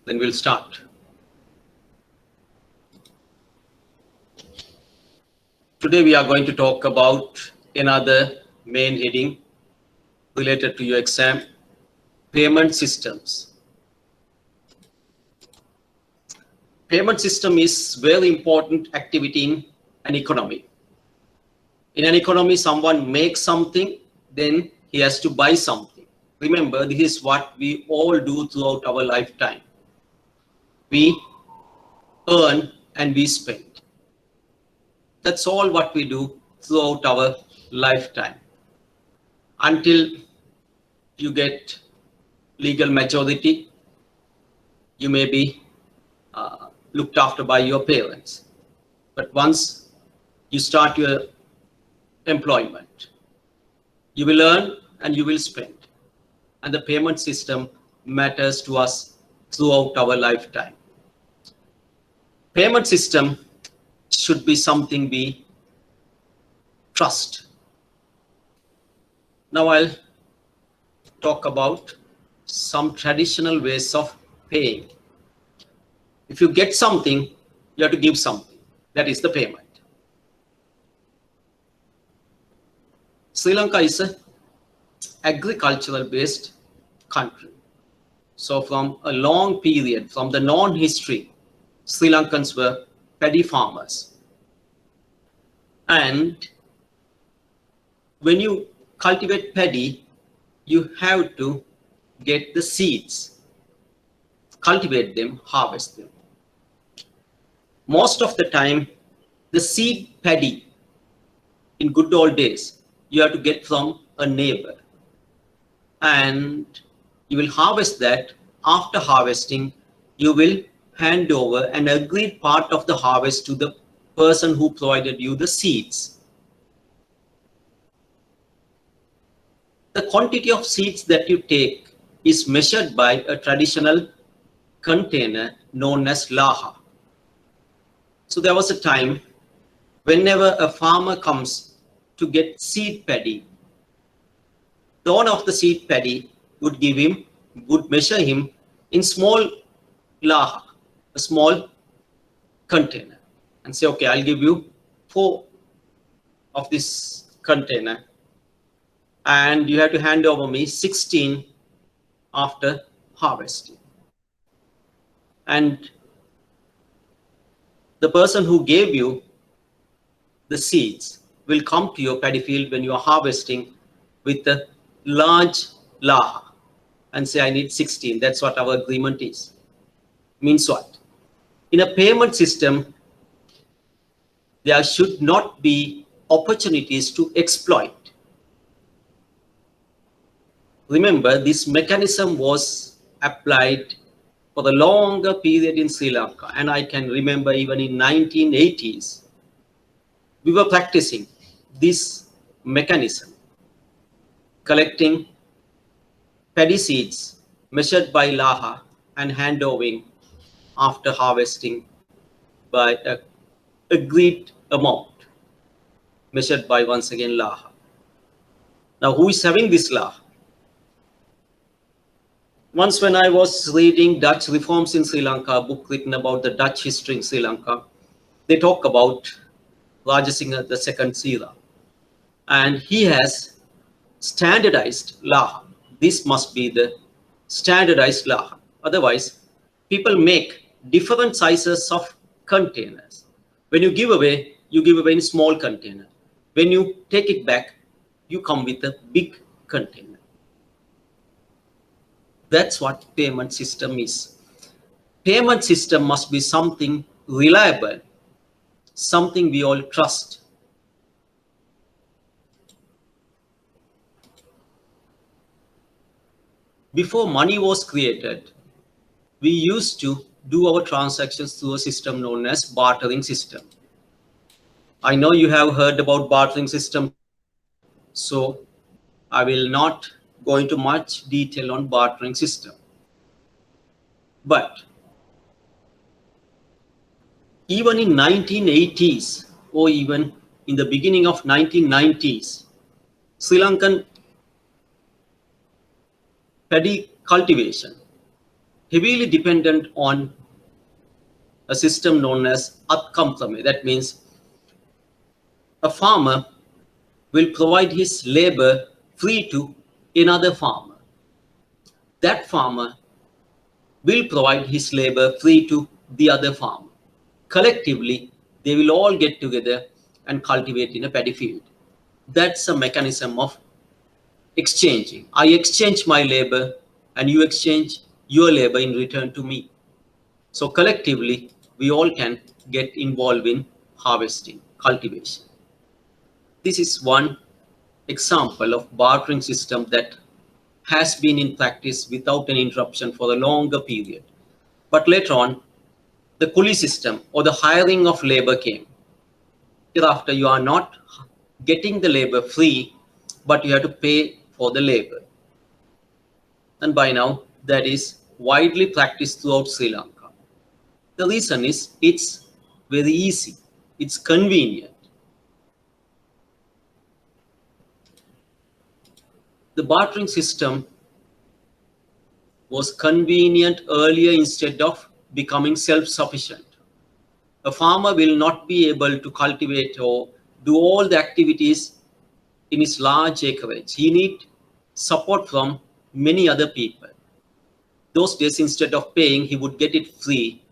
Then we'll start. Today we are going to talk about another main heading related to your exam, payment systems. Payment system is very important activity in an economy. In an economy, someone makes something, then he has to buy something. Remember, this is what we all do throughout our lifetime. We earn and we spend. That's all what we do throughout our lifetime. Until you get legal majority, you may be looked after by your parents. But once you start your employment, you will earn and you will spend. And the payment system matters to us throughout our lifetime. Payment system should be something we trust. Now I'll talk about some traditional ways of paying. If you get something, you have to give something. That is the payment. Sri Lanka is an agricultural based country. So from a long period, from the non-history, Sri Lankans were paddy farmers. And when you cultivate paddy, you have to get the seeds, cultivate them, harvest them. Most of the time, the seed paddy in good old days, you have to get from a neighbor. And you will harvest that. After harvesting, you will hand over an agreed part of the harvest to the person who provided you the seeds. The quantity of seeds that you take is measured by a traditional container known as laha. So there was a time whenever a farmer comes to get seed paddy, the owner of the seed paddy would measure him in small laha, a small container, and say, okay, I'll give you 4 of this container, and you have to hand over me 16 after harvesting. And the person who gave you the seeds will come to your paddy field when you are harvesting with a large laha and say, I need 16. That's what our agreement is. Means what? In a payment system, there should not be opportunities to exploit. Remember, this mechanism was applied for a longer period in Sri Lanka. And I can remember even in 1980s, we were practicing this mechanism, collecting paddy seeds measured by laha and handovering after harvesting by an agreed amount measured by, once again, laha. Now, who is having this laha? Once when I was reading Dutch Reforms in Sri Lanka, a book written about the Dutch history in Sri Lanka, they talk about Rajasingha II Sira. And he has standardized laha. This must be the standardized laha. Otherwise, people make different sizes of containers. When you give away in small container. When you take it back, you come with a big container. That's what payment system is. Payment system must be something reliable, something we all trust. Before money was created, we used to do our transactions through a system known as bartering system. I know you have heard about bartering system, so I will not go into much detail on bartering system. But even in 1980s or even in the beginning of 1990s, Sri Lankan paddy cultivation, heavily dependent on a system known as atkamprame. That means a farmer will provide his labor free to another farmer. That farmer will provide his labor free to the other farmer. Collectively, they will all get together and cultivate in a paddy field. That's a mechanism of exchanging. I exchange my labor and you exchange your labor in return to me. So collectively, we all can get involved in harvesting, cultivation. This is one example of bartering system that has been in practice without an interruption for a longer period. But later on, the coolie system or the hiring of labor came. Thereafter, you are not getting the labor free, but you have to pay for the labor. And by now, that is widely practiced throughout Sri Lanka. The reason is it's very easy, it's convenient. The bartering system was convenient earlier instead of becoming self-sufficient. A farmer will not be able to cultivate or do all the activities in his large acreage. He needs support from many other people. Those days, instead of paying, he would get it free.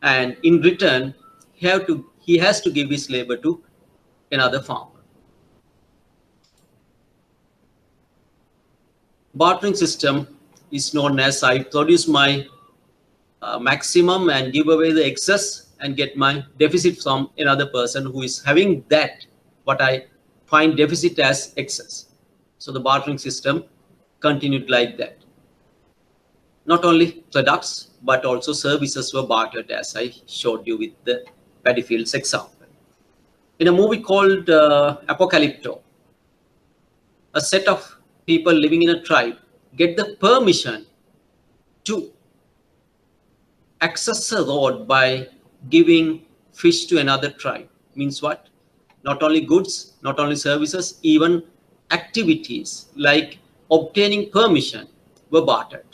And in return, he has to give his labor to another farmer. Bartering system is known as I produce my maximum and give away the excess and get my deficit from another person who is having that, what I find deficit as excess. So the bartering system continued like that. Not only products, but also services were bartered, as I showed you with the paddy fields example. In a movie called Apocalypto, a set of people living in a tribe get the permission to access a road by giving fish to another tribe. Means what? Not only goods, not only services, even activities like obtaining permission were bartered.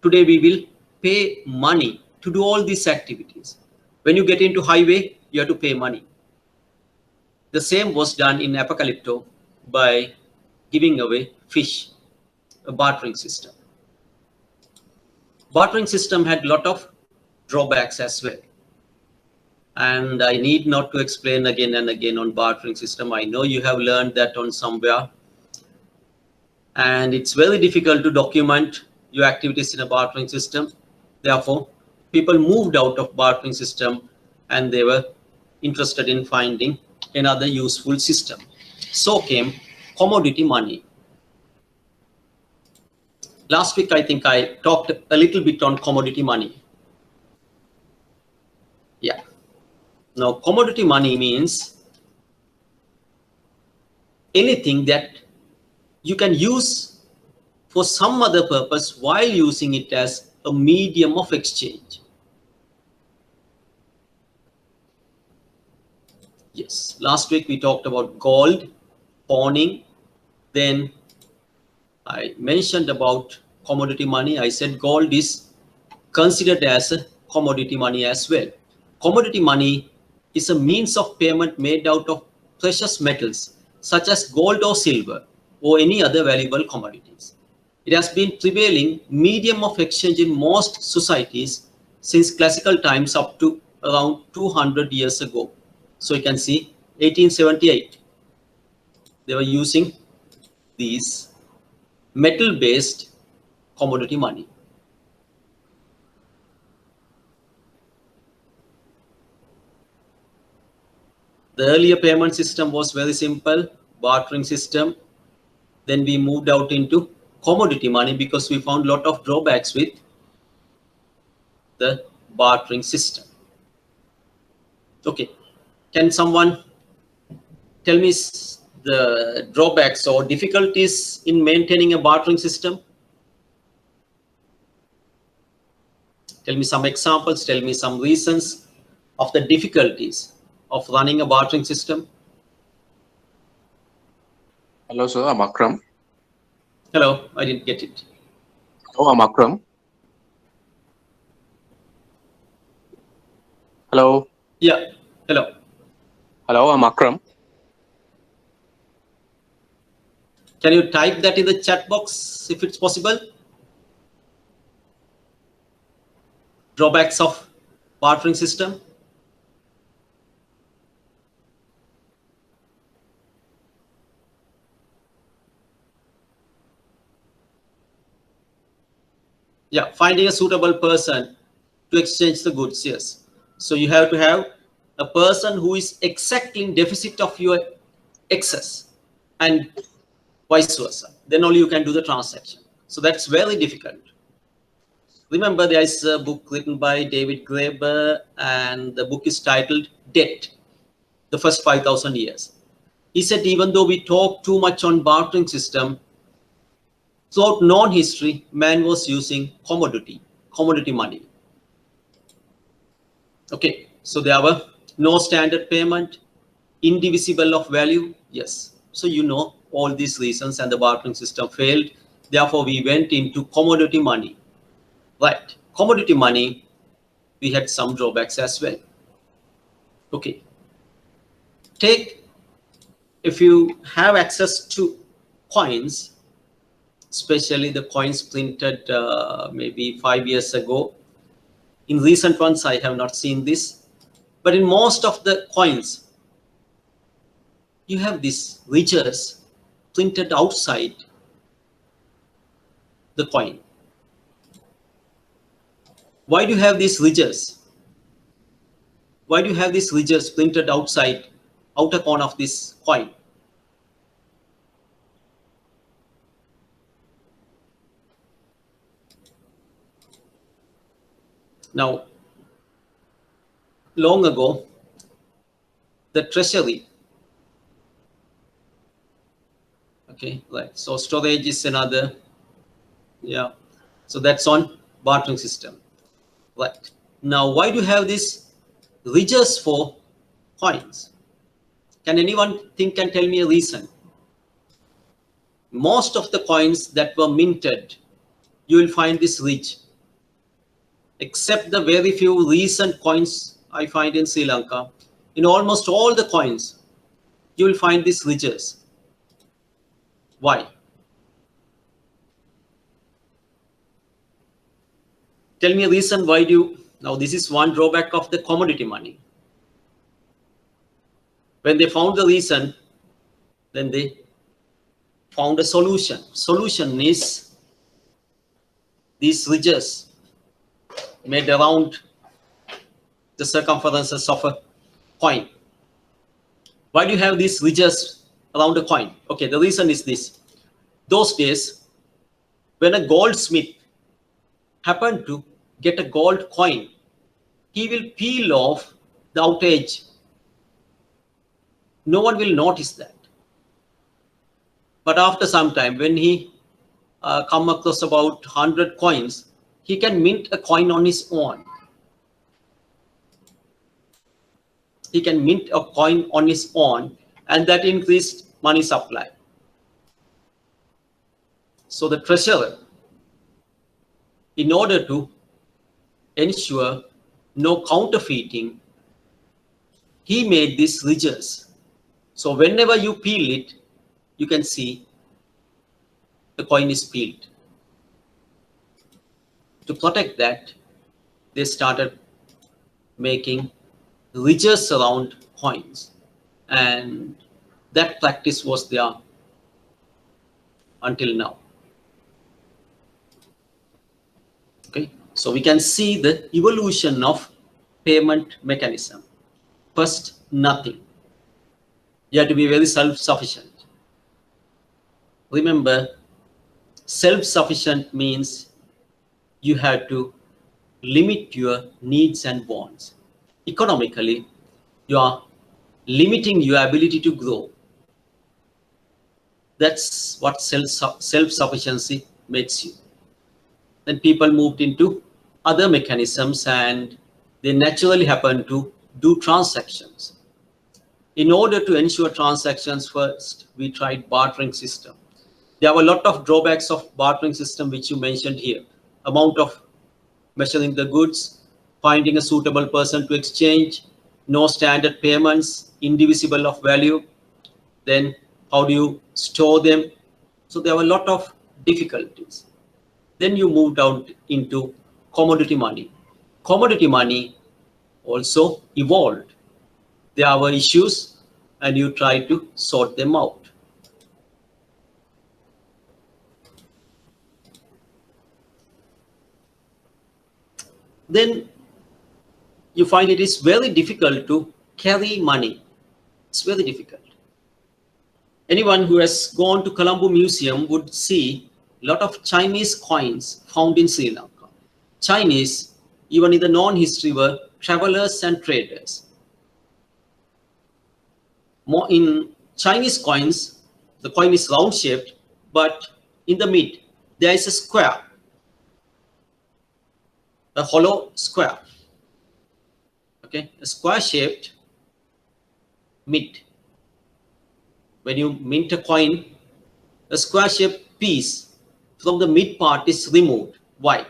Today we will pay money to do all these activities. When you get into highway, you have to pay money. The same was done in Apocalypto by giving away fish, a bartering system. Bartering system had a lot of drawbacks as well. And I need not to explain again and again on bartering system. I know you have learned that on somewhere. And it's very difficult to document your activities in a bartering system. Therefore, people moved out of bartering system and they were interested in finding another useful system. So came commodity money. Last week, I think I talked a little bit on commodity money. Yeah. Now, commodity money means anything that you can use for some other purpose while using it as a medium of exchange. Yes, last week we talked about gold, pawning. Then I mentioned about commodity money. I said gold is considered as a commodity money as well. Commodity money is a means of payment made out of precious metals such as gold or silver or any other valuable commodities. It has been prevailing medium of exchange in most societies since classical times up to around 200 years ago. So you can see 1878, they were using these metal-based commodity money. The earlier payment system was very simple, bartering system. Then we moved out into commodity money because we found a lot of drawbacks with the bartering system. Okay, can someone tell me the drawbacks or difficulties in maintaining a bartering system? Tell me some examples, tell me some reasons of the difficulties of running a bartering system. Hello, sir. I'm Akram. Hello, I didn't get it. Oh, I'm Akram. Hello. Yeah, hello. Hello, I'm Akram. Can you type that in the chat box if it's possible? Drawbacks of bartering system. Yeah, finding a suitable person to exchange the goods. Yes. So you have to have a person who is exactly in deficit of your excess and vice versa. Then only you can do the transaction. So that's very difficult. Remember, there is a book written by David Graeber, and the book is titled Debt, the First 5,000 Years. He said, even though we talk too much on bartering system, throughout known history, man was using commodity money. Okay, so there were no standard payment, indivisible of value. Yes, so you know all these reasons, and the bartering system failed. Therefore, we went into commodity money. Right, commodity money, we had some drawbacks as well. Okay, take, if you have access to coins, especially the coins printed maybe 5 years ago. In recent ones, I have not seen this, but in most of the coins, you have these ridges printed outside the coin. Why do you have these ridges? Why do you have these ridges printed outside, outer corner of this coin? Now, long ago, the treasury, okay, right. So storage is another, yeah. So that's on bartering system, right. Now, why do you have these ridges for coins? Can anyone think and tell me a reason? Most of the coins that were minted, you will find this ridge, except the very few recent coins I find in Sri Lanka. In almost all the coins, you will find these ridges. Why? Tell me a reason why do you, now this is one drawback of the commodity money. When they found the reason, then they found a solution. Solution is these ridges made around the circumferences of a coin. Why do you have these ridges around a coin? Okay, the reason is this. Those days, when a goldsmith happened to get a gold coin, he will peel off the outer edge. No one will notice that. But after some time, when he come across about 100 coins, he can mint a coin on his own. He can mint a coin on his own, and that increased money supply. So the treasurer, in order to ensure no counterfeiting, he made these ridges. So whenever you peel it, you can see the coin is peeled. To protect that, they started making ridges around coins, and that practice was there until now. Okay, so we can see the evolution of payment mechanism. First, nothing. You have to be very self-sufficient. Remember, self-sufficient means you have to limit your needs and wants. Economically, you are limiting your ability to grow. That's what self-sufficiency makes you. Then people moved into other mechanisms, and they naturally happen to do transactions. In order to ensure transactions, first we tried bartering system. There were a lot of drawbacks of bartering system, which you mentioned here. Amount of measuring the goods, finding a suitable person to exchange, no standard payments, indivisible of value. Then how do you store them? So there were a lot of difficulties. Then you moved out into commodity money. Commodity money also evolved. There were issues and you tried to sort them out. Then you find it is very difficult to carry money. It's very difficult. Anyone who has gone to Colombo Museum would see a lot of Chinese coins found in Sri Lanka. Chinese, even in the non-history, were travelers and traders. More in Chinese coins, the coin is round shaped, but in the mid, there is a square, a hollow square. Okay, a square shaped mid. When you mint a coin, a square shaped piece from the mid part is removed. Why?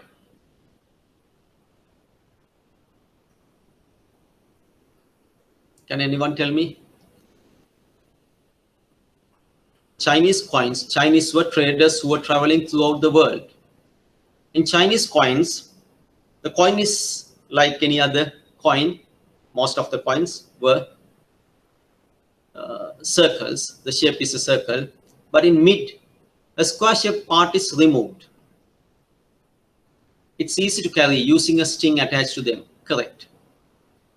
Can anyone tell me? Chinese coins, Chinese were traders who were traveling throughout the world. In Chinese coins, the coin is like any other coin. Most of the coins were circles. The shape is a circle, but in mid, a square shaped part is removed. It's easy to carry using a string attached to them. Correct.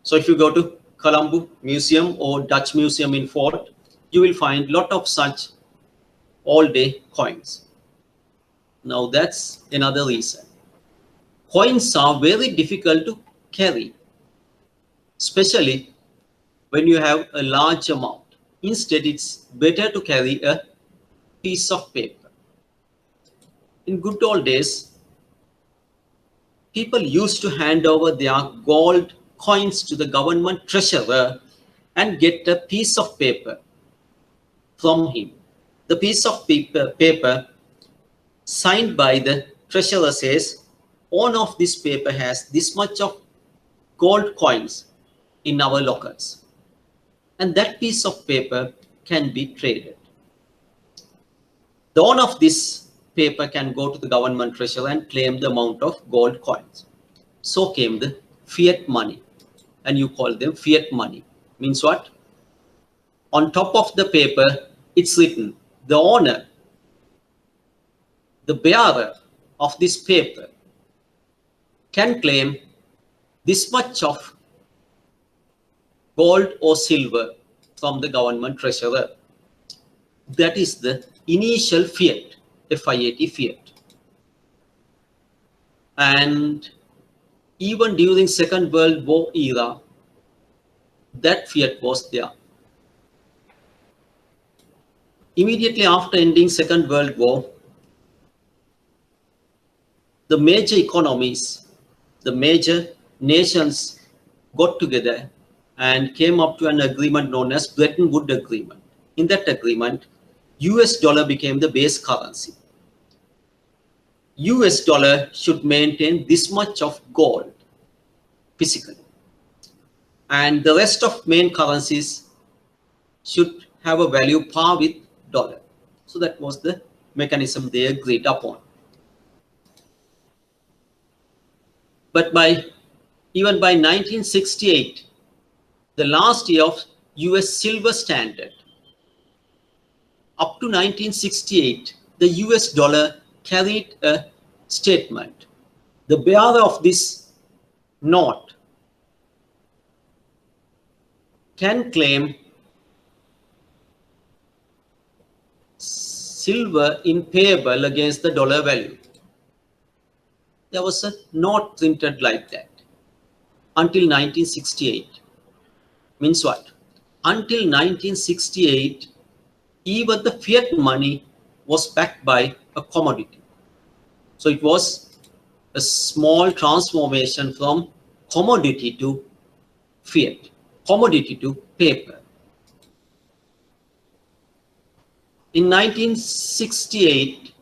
So if you go to Colombo Museum or Dutch Museum in Fort, you will find a lot of such all-day coins. Now that's another reason. Coins are very difficult to carry, especially when you have a large amount. Instead, it's better to carry a piece of paper. In good old days, people used to hand over their gold coins to the government treasurer and get a piece of paper from him. The piece of paper signed by the treasurer says, "Owner of this paper has this much of gold coins in our lockers." And that piece of paper can be traded. The owner of this paper can go to the government treasurer and claim the amount of gold coins. So came the fiat money, and you call them fiat money. Means what? On top of the paper, it's written, the owner, the bearer of this paper can claim this much of gold or silver from the government treasurer. That is the initial fiat, F-I-A-T, fiat. And even during Second World War era, that fiat was there. Immediately after ending Second World War, the major economies, the major nations got together and came up to an agreement known as Bretton Woods Agreement. In that agreement, US dollar became the base currency. US dollar should maintain this much of gold physically. And the rest of main currencies should have a value par with dollar. So that was the mechanism they agreed upon. But even by 1968, the last year of US silver standard, up to 1968, the US dollar carried a statement. The bearer of this note can claim silver in payable against the dollar value. There was a note printed like that until 1968. Means what? Until 1968, even the fiat money was backed by a commodity. So it was a small transformation from commodity to fiat, commodity to paper. In 1968,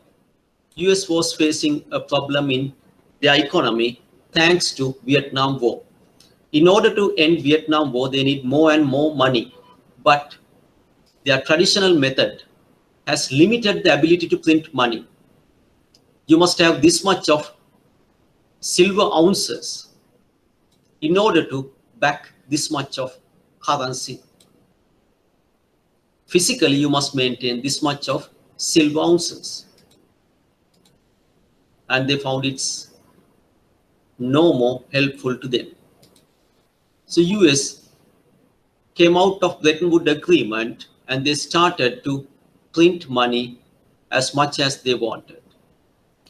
US was facing a problem in their economy thanks to Vietnam War. In order to end Vietnam War, they need more and more money, but their traditional method has limited the ability to print money. You must have this much of silver ounces in order to back this much of currency. Physically, you must maintain this much of silver ounces. And they found it's no more helpful to them. So US came out of Bretton Woods Agreement and they started to print money as much as they wanted.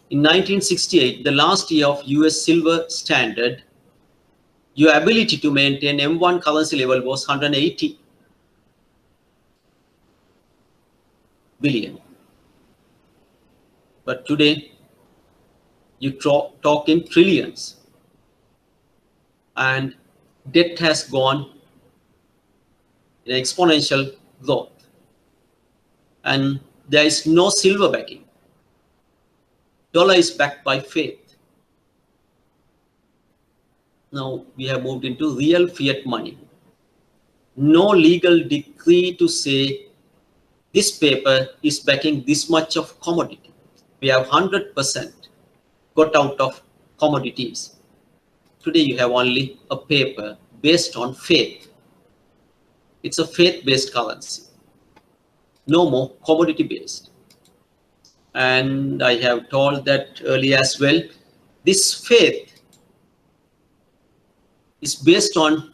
In 1968, the last year of US silver standard, your ability to maintain M1 currency level was 180 billion. But today, you talk in trillions. And debt has gone in exponential growth. And there is no silver backing. Dollar is backed by faith. Now we have moved into real fiat money. No legal decree to say this paper is backing this much of commodity. We have 100% got out of commodities. Today you have only a paper based on faith. It's a faith-based currency. No more commodity-based. And I have told that earlier as well. This faith is based on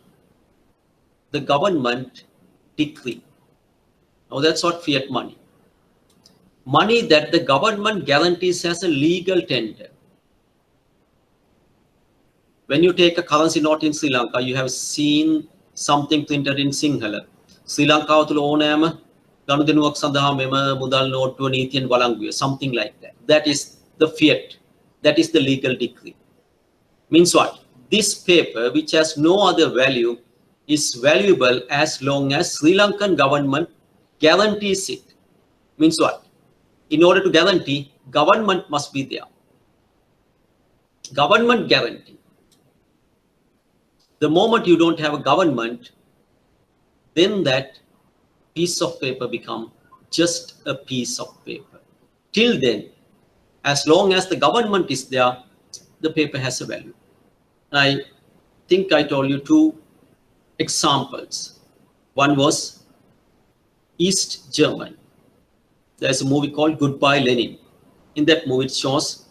the government decree. Now that's what fiat money. Money that the government guarantees as a legal tender. When you take a currency note in Sri Lanka, you have seen something printed in Sinhala. Sri Lanka තුළ ඕනෑම ගනුදෙනුවක් සඳහා මෙම මුදල් නෝට්ටුව නීතියෙන් වළංගුවේ, something like that. That is the fiat. That is the legal decree. Means what? This paper, which has no other value, is valuable as long as Sri Lankan government guarantees it. Means what? In order to guarantee, government must be there. Government guarantee. The moment you don't have a government, then that piece of paper becomes just a piece of paper. Till then, as long as the government is there, the paper has a value. I think I told you two examples. One was East German. There's a movie called Goodbye Lenin. In that movie, it shows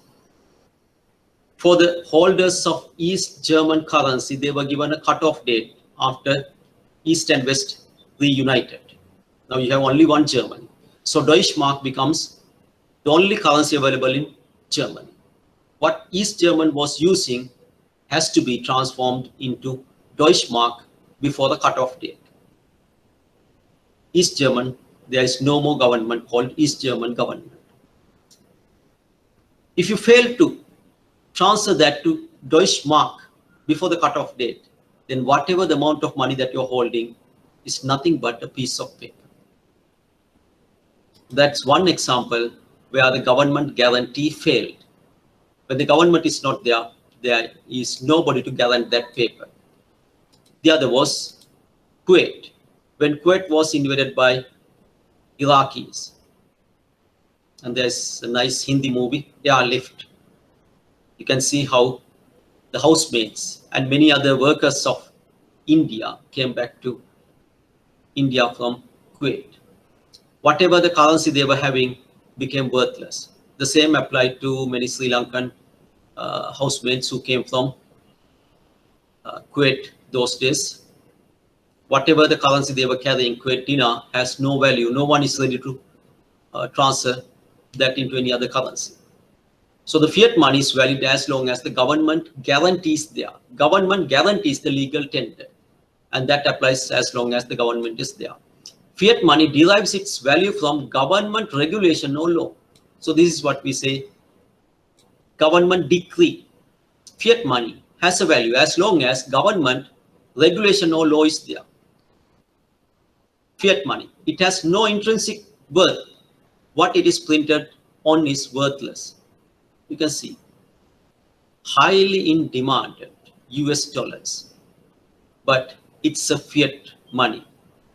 for the holders of East German currency, they were given a cutoff date after East and West reunited. Now you have only one Germany. So Deutschmark becomes the only currency available in Germany. What East German was using has to be transformed into Deutschmark before the cutoff date. East German, there is no more government called East German government. If you fail to transfer that to Deutschmark before the cutoff date, then whatever the amount of money that you're holding is nothing but a piece of paper. That's one example where the government guarantee failed. When the government is not there, there is nobody to guarantee that paper. The other was Kuwait. When Kuwait was invaded by Iraqis, and there's a nice Hindi movie, Airlift. You can see how the housemates and many other workers of India came back to India from Kuwait. Whatever the currency they were having became worthless. The same applied to many Sri Lankan housemates who came from Kuwait those days. Whatever the currency they were carrying, Kuwait dinar, has no value. No one is ready to transfer that into any other currency. So the fiat money is valid as long as the government guarantees there. Government guarantees the legal tender, and that applies as long as the government is there. Fiat money derives its value from government regulation or law. So this is what we say, government decree. Fiat money has a value as long as government regulation or law is there. Fiat money, it has no intrinsic worth what it is printed on is worthless. You can see highly in demand US dollars, but it's a fiat money,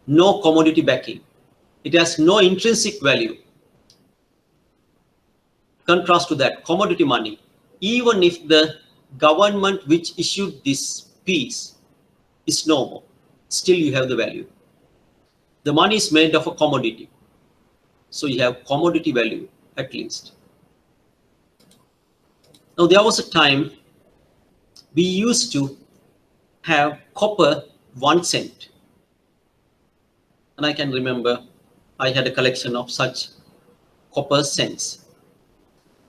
no commodity backing. It has no intrinsic value. Contrast to that, commodity money, even if the government which issued this piece is no more, still you have the value. The money is made of a commodity, so you have commodity value at least. Now there was a time we used to have copper 1 cent, and I can remember I had a collection of such copper cents.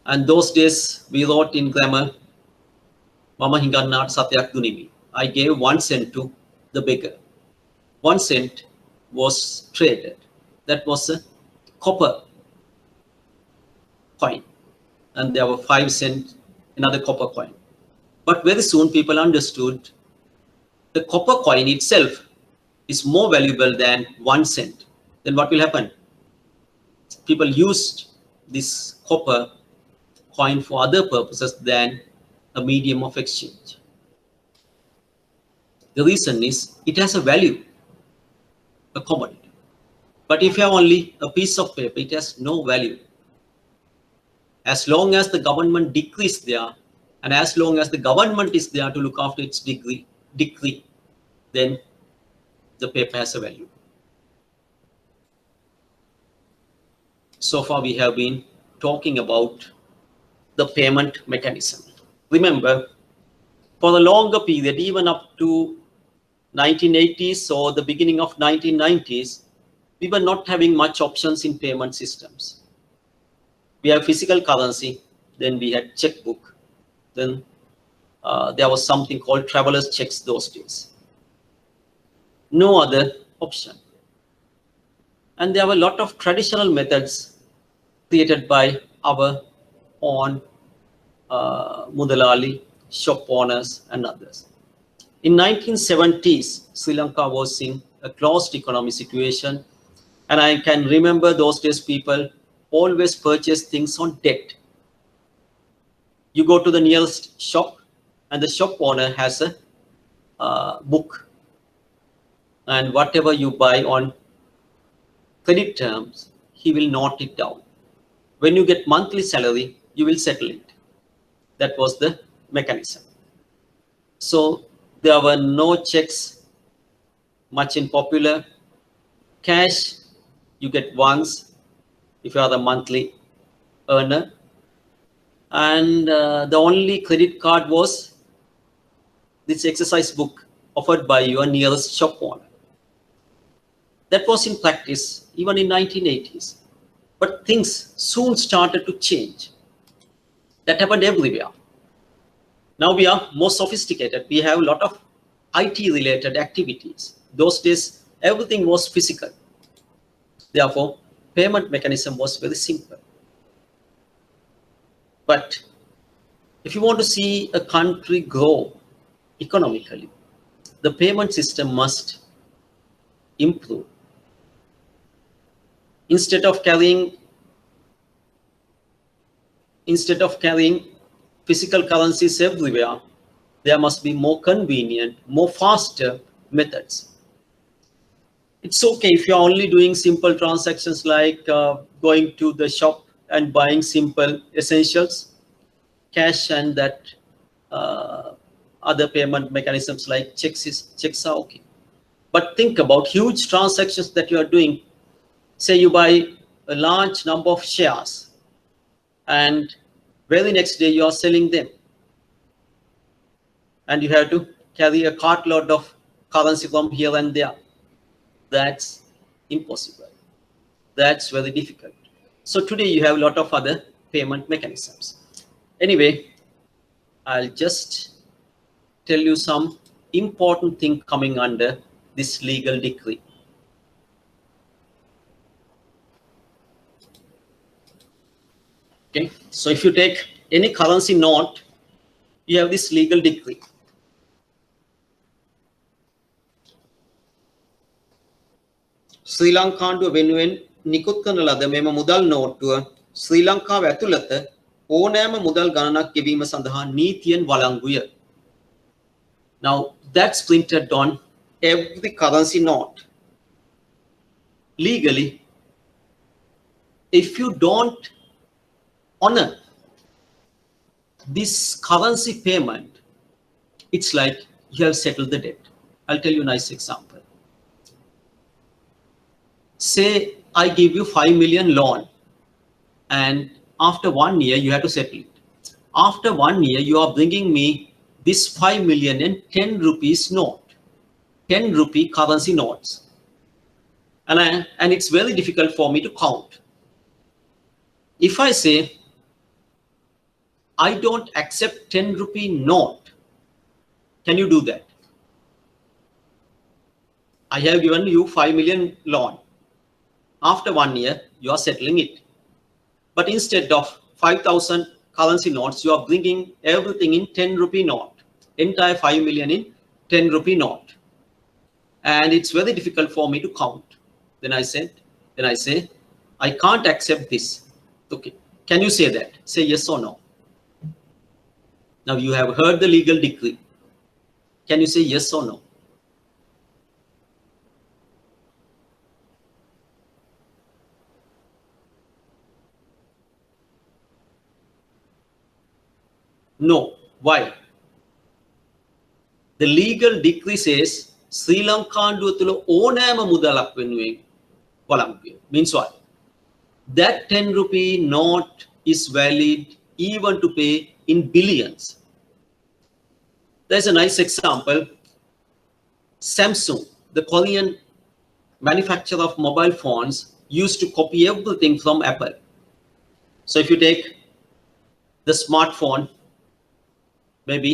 And those days we wrote in grammar, Mama hingannaat satyak dunimi. I gave 1 cent to the beggar. 1 cent was traded. That was a copper coin. And there were 5 cents, another copper coin. But very soon people understood the copper coin itself is more valuable than 1 cent. Then what will happen? People used this copper coin for other purposes than a medium of exchange. The reason is it has a value, a commodity. But if you have only a piece of paper, it has no value. As long as the government decrees there, and as long as the government is there to look after its decree, then the paper has a value. So far we have been talking about the payment mechanism. Remember, for a longer period, even up to 1980s or the beginning of 1990s, we were not having much options in payment systems. We have physical currency, then we had checkbook, then there was something called traveler's checks those days. No other option. And there were a lot of traditional methods created by our own Mudalali, shop owners and others. In 1970s, Sri Lanka was in a closed economy situation, and I can remember those days people always purchase things on debt. You go to the nearest shop and the shop owner has a book, and whatever you buy on credit terms, he will note it down. When you get monthly salary, you will settle it. That was the mechanism. So there were no checks much in popular. Cash you get once if you are the monthly earner. And the only credit card was this exercise book offered by your nearest shop owner. That was in practice even in 1980s. But things soon started to change. That happened everywhere. Now we are more sophisticated. We have a lot of IT-related activities. Those days, everything was physical. Therefore, payment mechanism was very simple. But if you want to see a country grow economically, the payment system must improve. Instead of carrying physical currencies everywhere, there must be more convenient, more faster methods. It's okay if you're only doing simple transactions like going to the shop and buying simple essentials, cash and that other payment mechanisms like checks are okay. But think about huge transactions that you are doing. Say you buy a large number of shares and very next day you are selling them. And you have to carry a cartload of currency from here and there. That's impossible. That's very difficult. So today you have a lot of other payment mechanisms. Anyway, I'll just tell you some important thing coming under this legal decree. Okay, so if you take any currency note, you have this legal decree. Sri Lankan to Venuan නිකුත් කරන ලද මෙම මුදල් නෝට්ටුව ශ්‍රී ලංකාව ඇතුළත ඕනෑම මුදල් ගණනක් ගෙවීම සඳහා නීතියෙන් වළංගුය. Now that's printed on every currency note. Legally, if you don't honor this currency payment, it's like you have settled the debt. I'll tell you a nice example. Say I give you 5 million loan, and after 1 year you have to settle it. After 1 year you are bringing me this 5 million in 10 rupees note, 10 rupee currency notes, and it's very difficult for me to count. If I say I don't accept 10 rupee note, can you do that? I have given you 5 million loan. After 1 year, you are settling it. But instead of 5,000 currency notes, you are bringing everything in 10 rupee note, entire 5 million in 10 rupee note. And it's very difficult for me to count. Then I say, I can't accept this. Okay. Can you say that? Say yes or no. Now you have heard the legal decree. Can you say yes or no? No. Why? The legal decree says Sri Lankanduwa තුළ ඕනෑම මුදලක් වෙනුවෙන් වළංගුය. Means what? That 10 rupee note is valid even to pay in billions. There's a nice example. Samsung, the Korean manufacturer of mobile phones, used to copy everything from Apple. So if you take the smartphone, maybe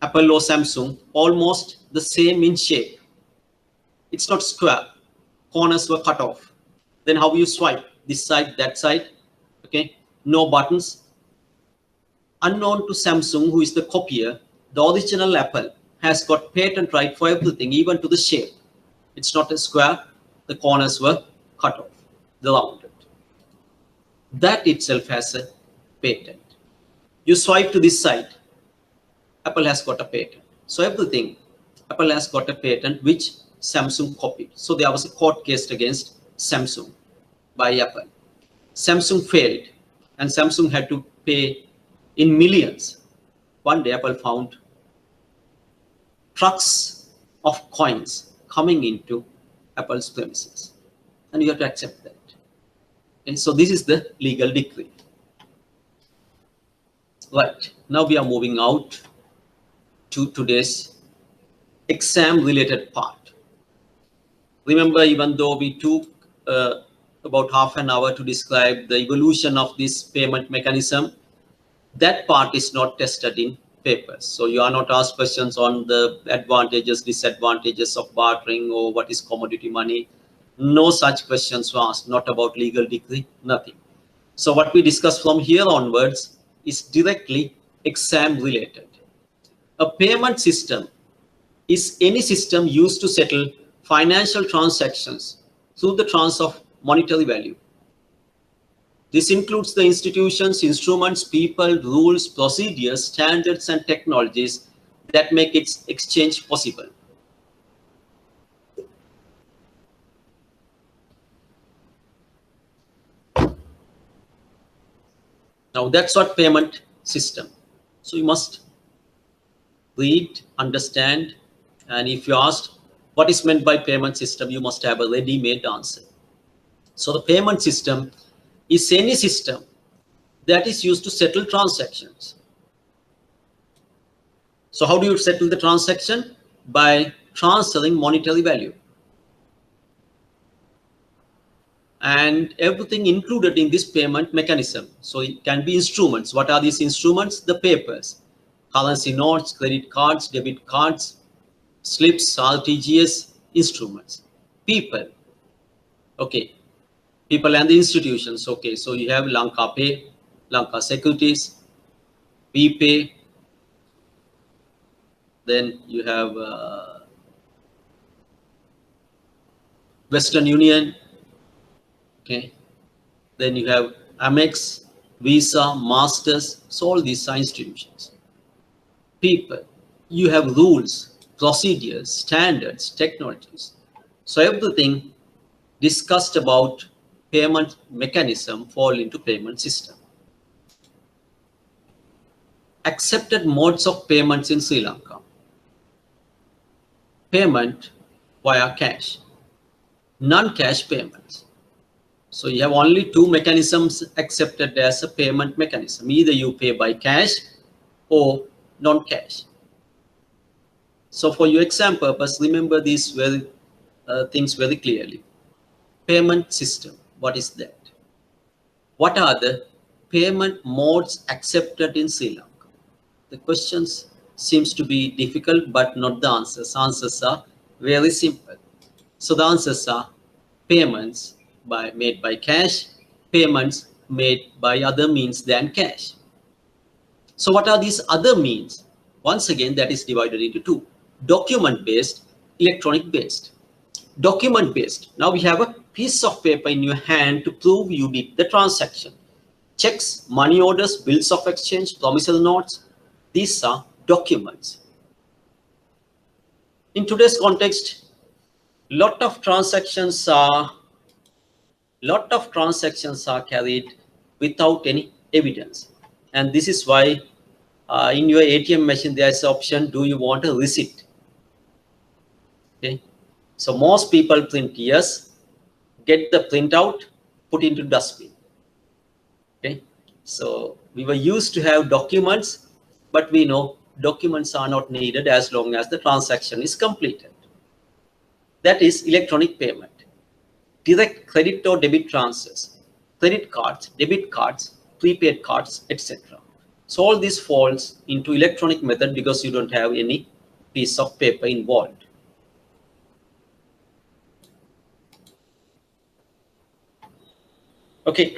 Apple or Samsung, almost the same in shape. It's not square. Corners were cut off. Then how you swipe? This side, that side. Okay. No buttons. Unknown to Samsung, who is the copier, the original Apple has got patent right for everything, even to the shape. It's not a square. The corners were cut off, rounded. That itself has a patent. You swipe to this side, Apple has got a patent. So everything, Apple has got a patent which Samsung copied. So there was a court case against Samsung by Apple. Samsung failed, and Samsung had to pay in millions. One day Apple found trucks of coins coming into Apple's premises, and you have to accept that. And so this is the legal decree. Right, now we are moving out to today's exam related part. Remember, even though we took about half an hour to describe the evolution of this payment mechanism, that part is not tested in papers. So you are not asked questions on the advantages, disadvantages of bartering or what is commodity money. No such questions were asked, not about legal decree, nothing. So what we discuss from here onwards is directly exam related. A payment system is any system used to settle financial transactions through the transfer of monetary value. This includes the institutions, instruments, people, rules, procedures, standards, and technologies that make its exchange possible. Now that's what payment system. So you must read, understand, and if you asked what is meant by payment system, you must have a ready-made answer. So the payment system is any system that is used to settle transactions. So how do you settle the transaction? By transferring monetary value. And everything included in this payment mechanism. So it can be instruments. What are these instruments? The papers, currency notes, credit cards, debit cards, slips, RTGS, instruments. People, okay. People and the institutions, okay. So you have Lanka Pay, Lanka Securities, VPay. Then you have Western Union, Okay. Then you have Amex, Visa, Masters, so all these are institutions. People, you have rules, procedures, standards, technologies. So everything discussed about payment mechanism fall into payment system. Accepted modes of payments in Sri Lanka. Payment via cash, non-cash payments. So you have only two mechanisms accepted as a payment mechanism. Either you pay by cash or non-cash. So for your exam purpose, remember these things very clearly. Payment system, what is that? What are the payment modes accepted in Sri Lanka? The questions seems to be difficult, but not the answers. Answers are very simple. So the answers are payments made by cash, payments made by other means than cash. So what are these other means? Once again, that is divided into two: document-based, electronic-based. Document-based. Now we have a piece of paper in your hand to prove you did the transaction. Checks, money orders, bills of exchange, promissory notes, these are documents. In today's context, lot of transactions are carried without any evidence, and this is why in your ATM machine there is an option: do you want a receipt? Okay, so most people print yes, get the printout, put into dustbin. Okay, so we were used to have documents, but we know documents are not needed as long as the transaction is completed. That is electronic payment. Direct credit or debit transfers, credit cards, debit cards, prepaid cards, etc. So all this falls into electronic method because you don't have any piece of paper involved. Okay.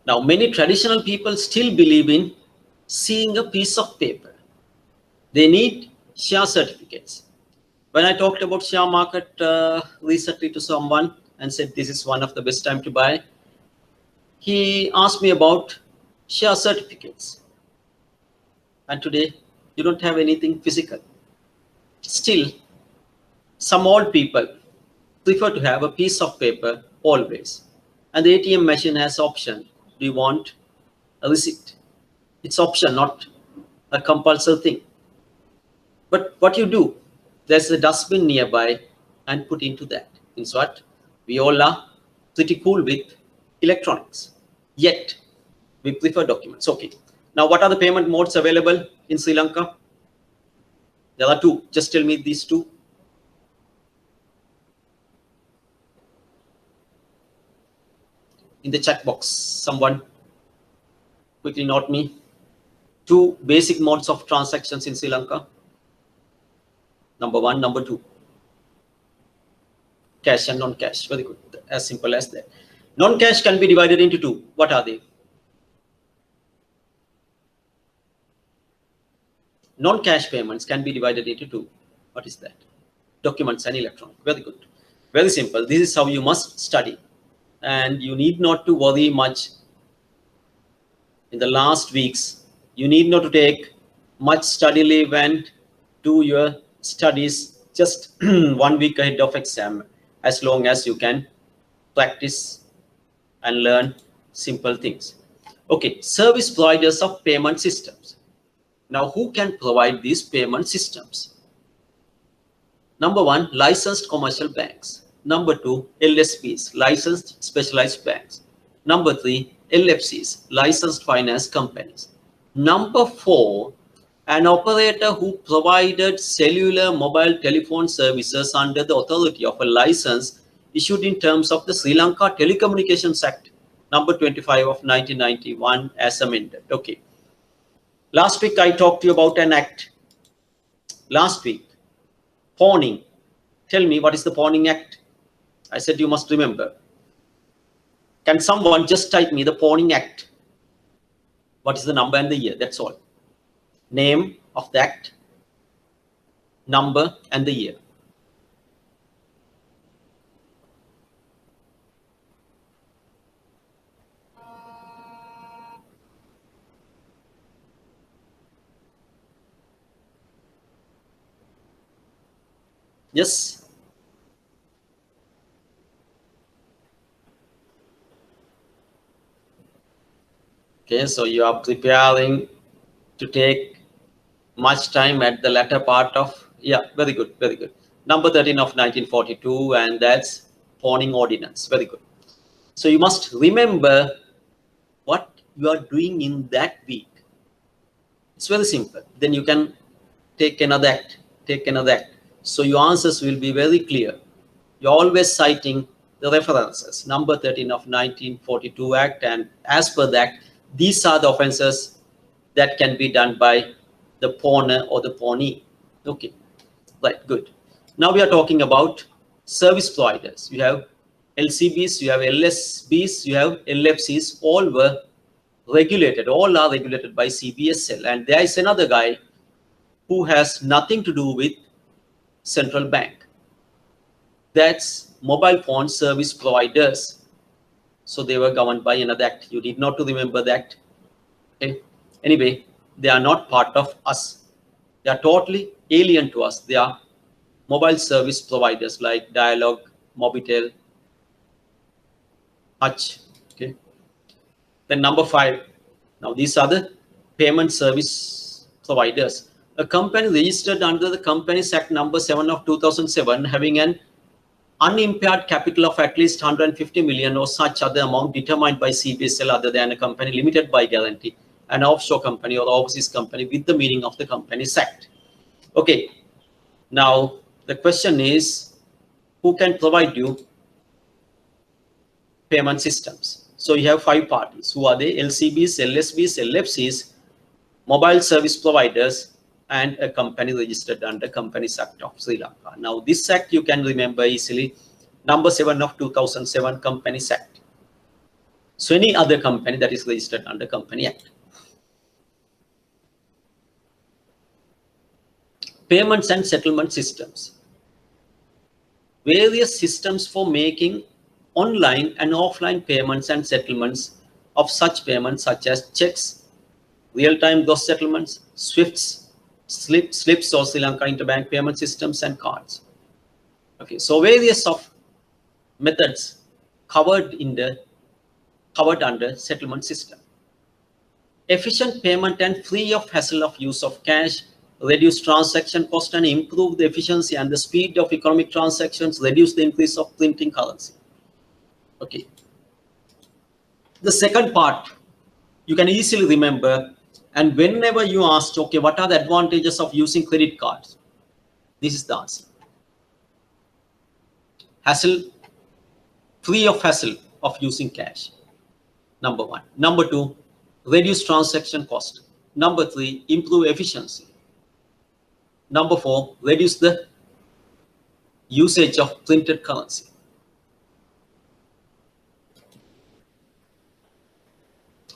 Now many traditional people still believe in seeing a piece of paper. They need share certificates. When I talked about share market recently to someone and said this is one of the best time to buy, he asked me about share certificates. And today you don't have anything physical. Still, some old people prefer to have a piece of paper always. And the ATM machine has option. Do you want a receipt? It's option, not a compulsory thing. But what you do, there's a dustbin nearby and put into that. Means what? We all are pretty cool with electronics. Yet, we prefer documents. Okay. Now, what are the payment modes available in Sri Lanka? There are two. Just tell me these two. In the chat box, someone quickly note me. Two basic modes of transactions in Sri Lanka. Number one, number two. Cash and non-cash. Very good. As simple as that. Non-cash can be divided into two. What are they? Non-cash payments can be divided into two. What is that? Documents and electronic. Very good. Very simple. This is how you must study. And you need not to worry much in the last weeks. You need not to take much study leave and do your studies just 1 week ahead of exam, as long as you can practice and learn simple things. Okay, service providers of payment systems. Now, who can provide these payment systems? Number one, licensed commercial banks. Number two, LSPs, licensed specialized banks. Number three, LFCs, licensed finance companies. Number four, an operator who provided cellular mobile telephone services under the authority of a license issued in terms of the Sri Lanka Telecommunications Act, number 25 of 1991 as amended. Okay. Last week, I talked to you about an act. Last week, pawning. Tell me, what is the Pawning Act? I said you must remember. Can someone just type me the Pawning Act? What is the number and the year? That's all. Name of the act, number and the year. Yes. Okay, so you are preparing to take much time at the latter part of, yeah, very good, very good. Number 13 of 1942, and that's Pawning Ordinance. Very good. So you must remember what you are doing in that week. It's very simple. Then you can take another act, take another act. So your answers will be very clear. You're always citing the references. Number 13 of 1942 Act, and as per that, these are the offenses that can be done by the pawner or the pawnee. Okay, right, good. Now we are talking about service providers. You have LCBs, you have LSBs, you have LFCs, all were regulated, all are regulated by CBSL. And there is another guy who has nothing to do with central bank. That's mobile phone service providers. So they were governed by another act. You need not to remember that. Okay. Anyway, they are not part of us. They are totally alien to us. They are mobile service providers like Dialog, Mobitel, Hutch. Okay. Then number 5. Now these are the payment service providers. A company registered under the Companies Act number 7 of 2007 having an unimpaired capital of at least 150 million or such other amount determined by CBSL other than a company limited by guarantee, an offshore company or overseas company with the meaning of the Companies Act. Okay, now the question is, who can provide you payment systems? So you have 5 parties. Who are they? LCBs, LSBs, LFCs, mobile service providers, and a company registered under Companies Act of Sri Lanka. Now this act you can remember easily, number 7 of 2007 Companies Act. So any other company that is registered under Company Act. Payments and settlement systems. Various systems for making online and offline payments and settlements of such payments such as checks, real-time gross settlements, SWIFTs, slips or Sri Lanka interbank payment systems, and cards. Okay, so various of methods covered under settlement system. Efficient payment and free of hassle of use of cash, reduce transaction cost and improve the efficiency and the speed of economic transactions, reduce the increase of printing currency. Okay. The second part you can easily remember, and whenever you ask, okay, what are the advantages of using credit cards? This is the answer. Hassle, free of hassle of using cash. Number 1. Number 2, reduce transaction cost. Number 3, improve efficiency. Number 4, reduce the usage of printed currency.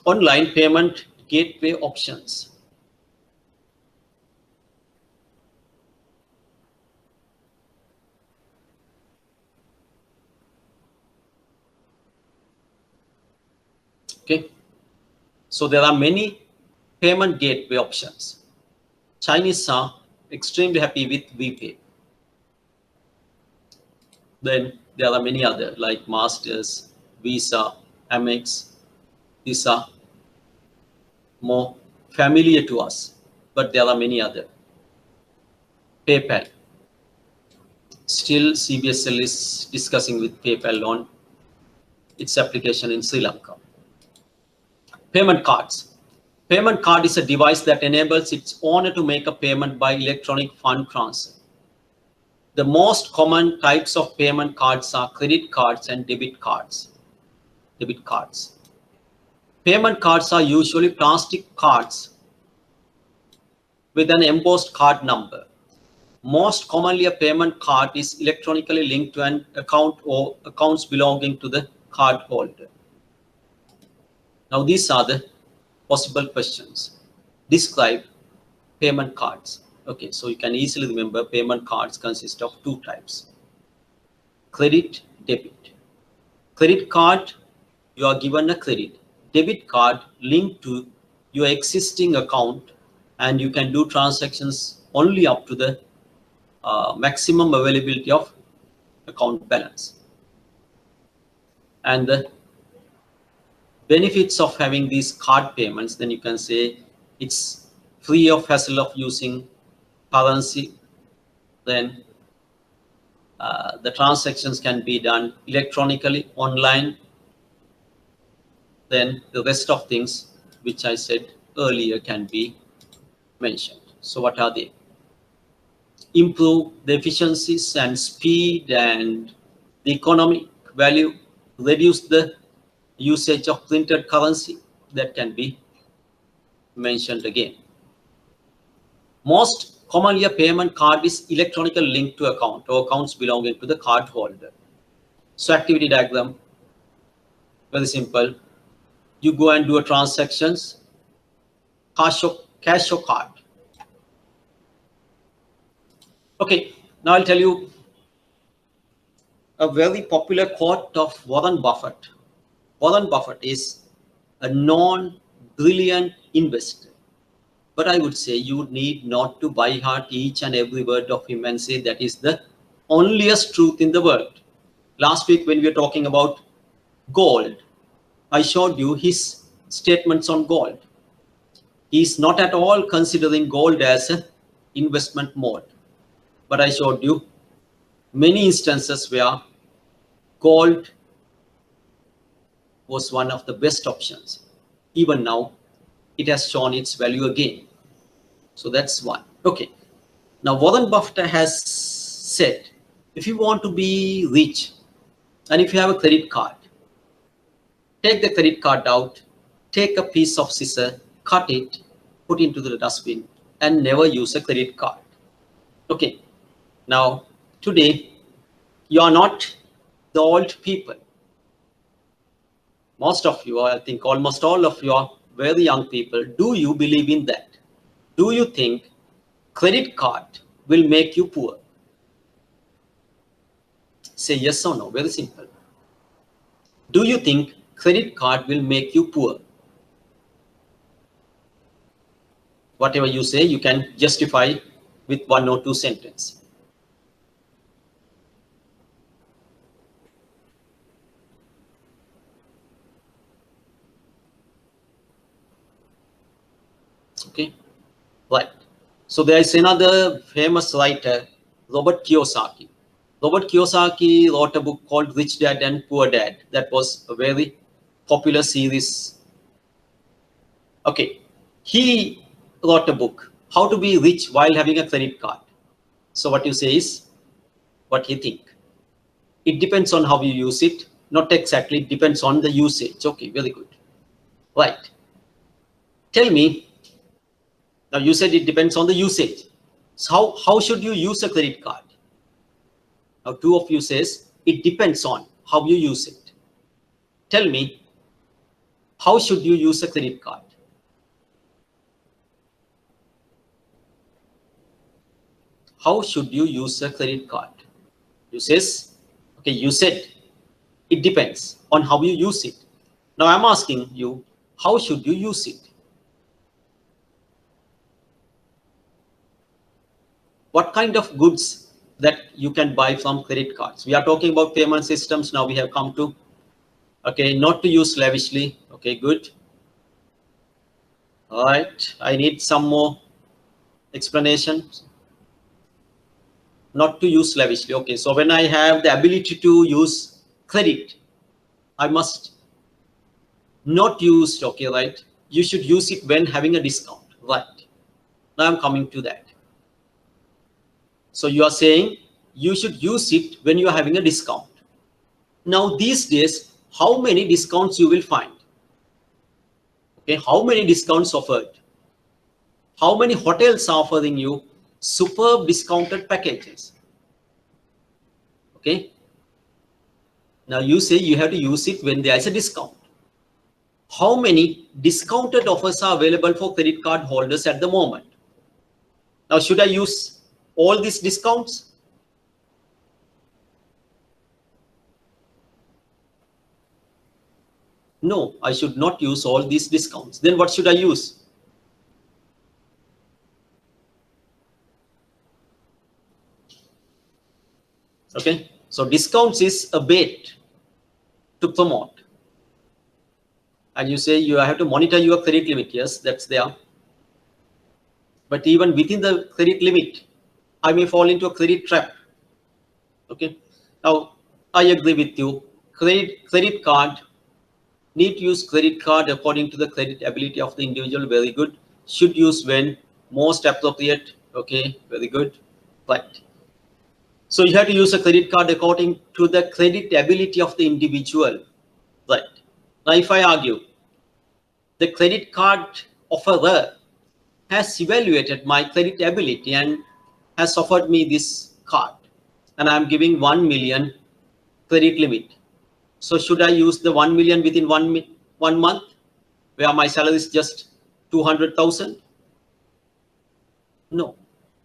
Online payment gateway options. Okay, so there are many payment gateway options. Chinese are extremely happy with VPay. Then there are many other like Masters, Visa, Amex. These are more familiar to us, but there are many other. PayPal. Still CBSL is discussing with PayPal on its application in Sri Lanka. Payment cards. Payment card is a device that enables its owner to make a payment by electronic fund transfer. The most common types of payment cards are credit cards and debit cards. Payment cards are usually plastic cards with an embossed card number. Most commonly, a payment card is electronically linked to an account or accounts belonging to the card holder. Now, these are the possible questions. Describe payment cards. Okay, so you can easily remember payment cards consist of 2 types. Credit, debit. Credit card, you are given a credit. Debit card linked to your existing account, and you can do transactions only up to the maximum availability of account balance. And the benefits of having these card payments, then you can say it's free of hassle of using currency. Then the transactions can be done electronically, online. Then the rest of things which I said earlier can be mentioned. So what are they? Improve the efficiencies and speed and the economic value, reduce the usage of printed currency, that can be mentioned again. Most commonly a payment card is electronically linked to account or accounts belonging to the card holder. So activity diagram, very simple. You go and do a transactions, cash or card. Okay, now I'll tell you a very popular quote of Warren Buffett. Warren Buffett is a non-brilliant investor. But I would say you need not to by heart each and every word of him and say that is the onlyest truth in the world. Last week when we were talking about gold, I showed you his statements on gold. He is not at all considering gold as an investment mode. But I showed you many instances where gold was one of the best options. Even now, it has shown its value again. So that's one. Okay. Now, Warren Buffett has said, if you want to be rich and if you have a credit card, take the credit card out, take a piece of scissor, cut it, put into the dustbin, and never use a credit card. Okay. Now, today, you are not the old people. Most of you, I think almost all of you are very young people. Do you believe in that? Do you think credit card will make you poor? Say yes or no, very simple. Do you think credit card will make you poor? Whatever you say, you can justify with one or two sentences. Okay, right. So there is another famous writer, Robert Kiyosaki. Robert Kiyosaki wrote a book called Rich Dad and Poor Dad. That was a very popular series. Okay, he wrote a book, How to Be Rich While Having a Credit Card. So what you say is what he think. It depends on how you use it. Not exactly, it depends on the usage. Okay, very good. Right. Tell me, now you said it depends on the usage. So how should you use a credit card? Now two of you says it depends on how you use it. Tell me, how should you use a credit card? How should you use a credit card? You says, okay, you said it depends on how you use it. Now I'm asking you, how should you use it? What kind of goods that you can buy from credit cards? We are talking about payment systems. Now we have come to, okay, not to use lavishly. Okay, good. All right, I need some more explanations. Not to use lavishly. Okay, so when I have the ability to use credit, I must not use it. Okay, right? You should use it when having a discount. Right. Now I'm coming to that. So you are saying you should use it when you are having a discount. Now these days, how many discounts you will find? Okay, how many discounts offered? How many hotels are offering you superb discounted packages? Okay. Now you say you have to use it when there is a discount. How many discounted offers are available for credit card holders at the moment? Now should I use all these discounts? No, I should not use all these discounts. Then what should I use? Okay, so discounts is a bait to promote, and you say you have to monitor your credit limit. Yes, that's there. But even within the credit limit, I may fall into a credit trap. Okay, now I agree with you. Credit card, need to use credit card according to the credit ability of the individual. Very good. Should use when most appropriate. Okay, very good. Right. So you have to use a credit card according to the credit ability of the individual. Right. Now, if I argue the credit card offerer has evaluated my credit ability and has offered me this card, and I'm giving 1 million credit limit. So should I use the 1 million within one month, where my salary is just 200,000? No.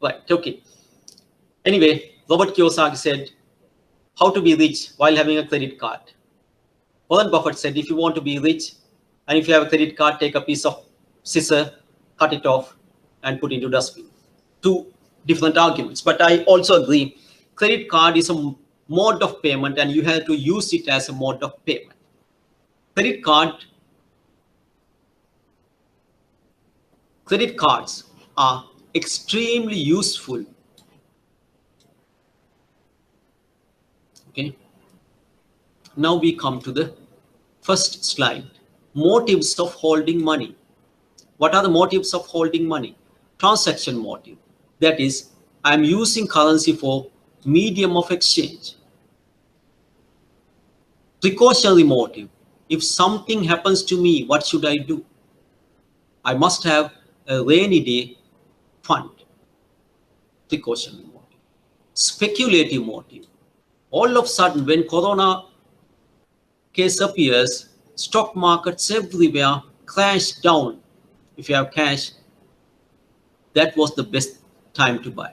Right. Okay. Anyway, Robert Kiyosaki said, how to be rich while having a credit card. Warren Buffett said, if you want to be rich and if you have a credit card, take a piece of scissor, cut it off and put into dustbin. Two different arguments. But I also agree, credit card is a mode of payment and you have to use it as a mode of payment. Credit cards are extremely useful. Okay. Now we come to the first slide. Motives of holding money. What are the motives of holding money? Transaction motive. That is, I'm using currency for medium of exchange. Precautionary motive. If something happens to me, what should I do? I must have a rainy day fund. Precautionary motive. Speculative motive. All of a sudden, when Corona case appears, stock markets everywhere crash down. If you have cash, that was the best time to buy.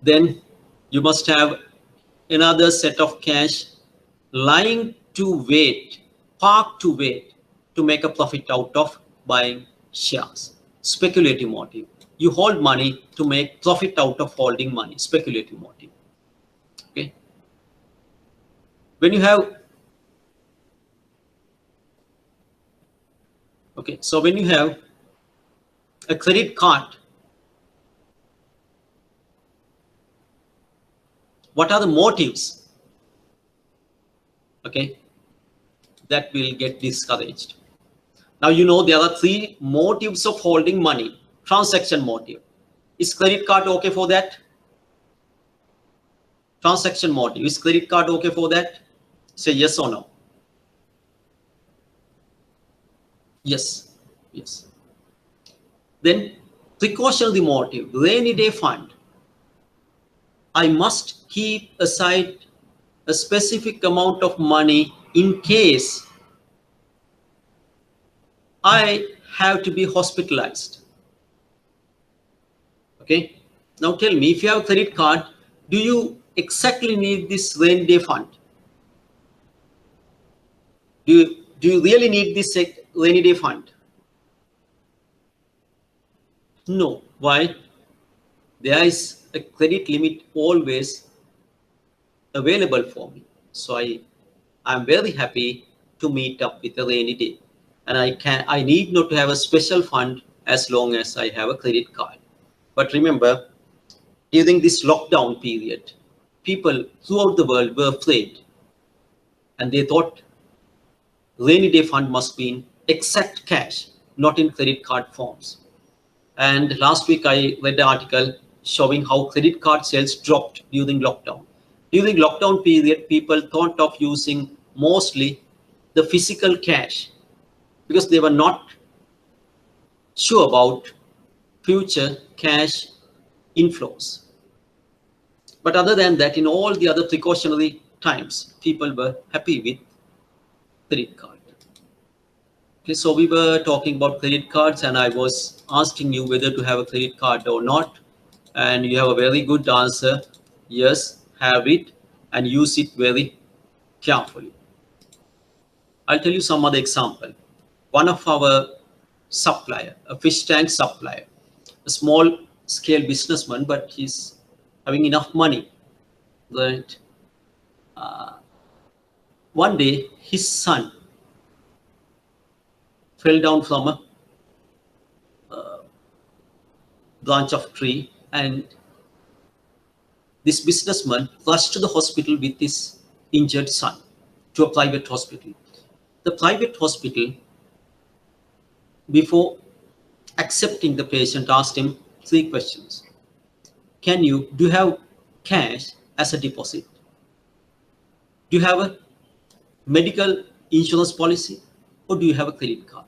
Then you must have another set of cash lying to wait, parked to wait to make a profit out of buying shares. Speculative motive. You hold money to make profit out of holding money. Speculative motive. Okay. When you have so when you have a credit card, what are the motives? Okay, that will get discouraged. Now you know there are three motives of holding money. Transaction motive. Is credit card okay for that? Transaction motive. Is credit card okay for that? Say yes or no. Yes. Yes. Then precautionary motive. Rainy day fund. I must keep aside a specific amount of money in case I have to be hospitalized. Okay. Now tell me, if you have a credit card, do you exactly need this rainy day fund? Do you really need this rainy day fund? No. Why? There is a credit limit always available for me. So I'm very happy to meet up with a rainy day. And I need not to have a special fund as long as I have a credit card. But remember, during this lockdown period, people throughout the world were afraid. And they thought rainy day fund must be in exact cash, not in credit card forms. And last week I read an article showing how credit card sales dropped during lockdown. During lockdown period, people thought of using mostly the physical cash because they were not sure about future cash inflows. But other than that, in all the other precautionary times, people were happy with credit card. Okay, so we were talking about credit cards and I was asking you whether to have a credit card or not. And you have a very good answer. Yes, have it and use it very carefully. I'll tell you some other example. One of our supplier, a fish tank supplier, a small scale businessman, but he's having enough money. Right. One day, his son fell down from a branch of tree, and this businessman rushed to the hospital with his injured son, to a private hospital. The private hospital, before accepting the patient, asked him three questions. Do you have cash as a deposit? Do you have a medical insurance policy? Or do you have a credit card?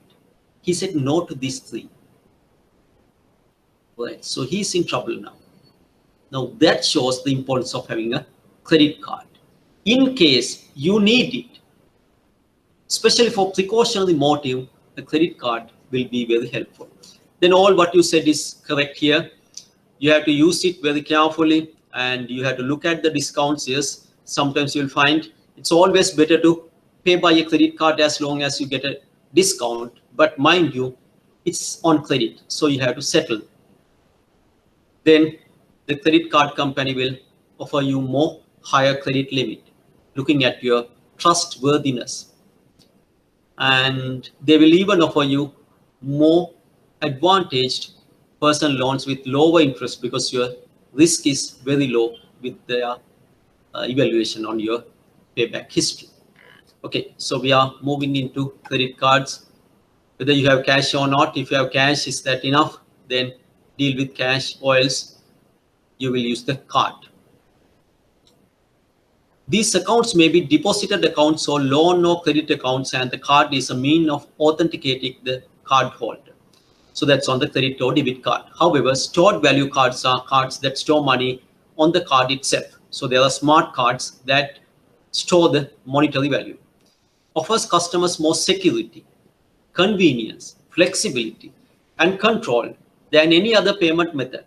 He said no to these three. Right. So he's in trouble now. Now that shows the importance of having a credit card. In case you need it, especially for precautionary motive, a credit card will be very helpful. Then all what you said is correct here. You have to use it very carefully, and you have to look at the discounts. Yes, sometimes you'll find it's always better to pay by a credit card as long as you get a discount. But mind you, it's on credit, so you have to settle. Then the credit card company will offer you more higher credit limit, looking at your trustworthiness. And they will even offer you more advantaged personal loans with lower interest, because your risk is very low with their evaluation on your payback history. Okay, so we are moving into credit cards. Whether you have cash or not, if you have cash, is that enough? Then deal with cash, or else you will use the card. These accounts may be deposited accounts or loan or credit accounts, and the card is a mean of authenticating the card holder. So that's on the credit or debit card. However, stored value cards are cards that store money on the card itself. So there are smart cards that store the monetary value. Offers customers more security, convenience, flexibility, and control than any other payment method.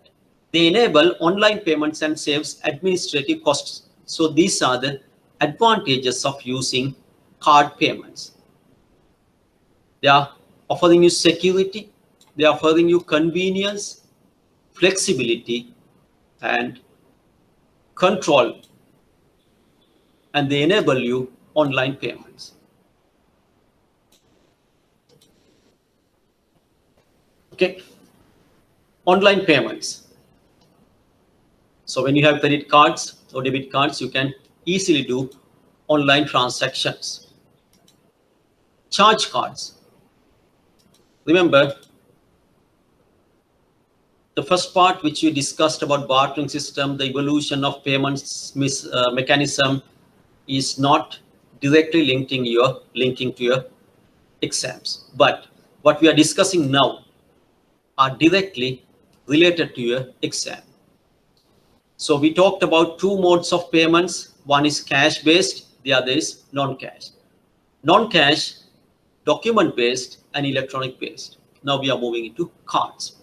They enable online payments and saves administrative costs. So these are the advantages of using card payments. They are offering you security, they are offering you convenience, flexibility, and control, and they enable you online payments. Okay, online payments. So when you have credit cards or debit cards, you can easily do online transactions. Charge cards. Remember, the first part which we discussed about bartering system, the evolution of payments mechanism is not directly linking to your exams. But what we are discussing now are directly related to your exam. So we talked about two modes of payments. One is cash based, the other is non-cash. Non-cash, document based, and electronic based. Now we are moving into cards.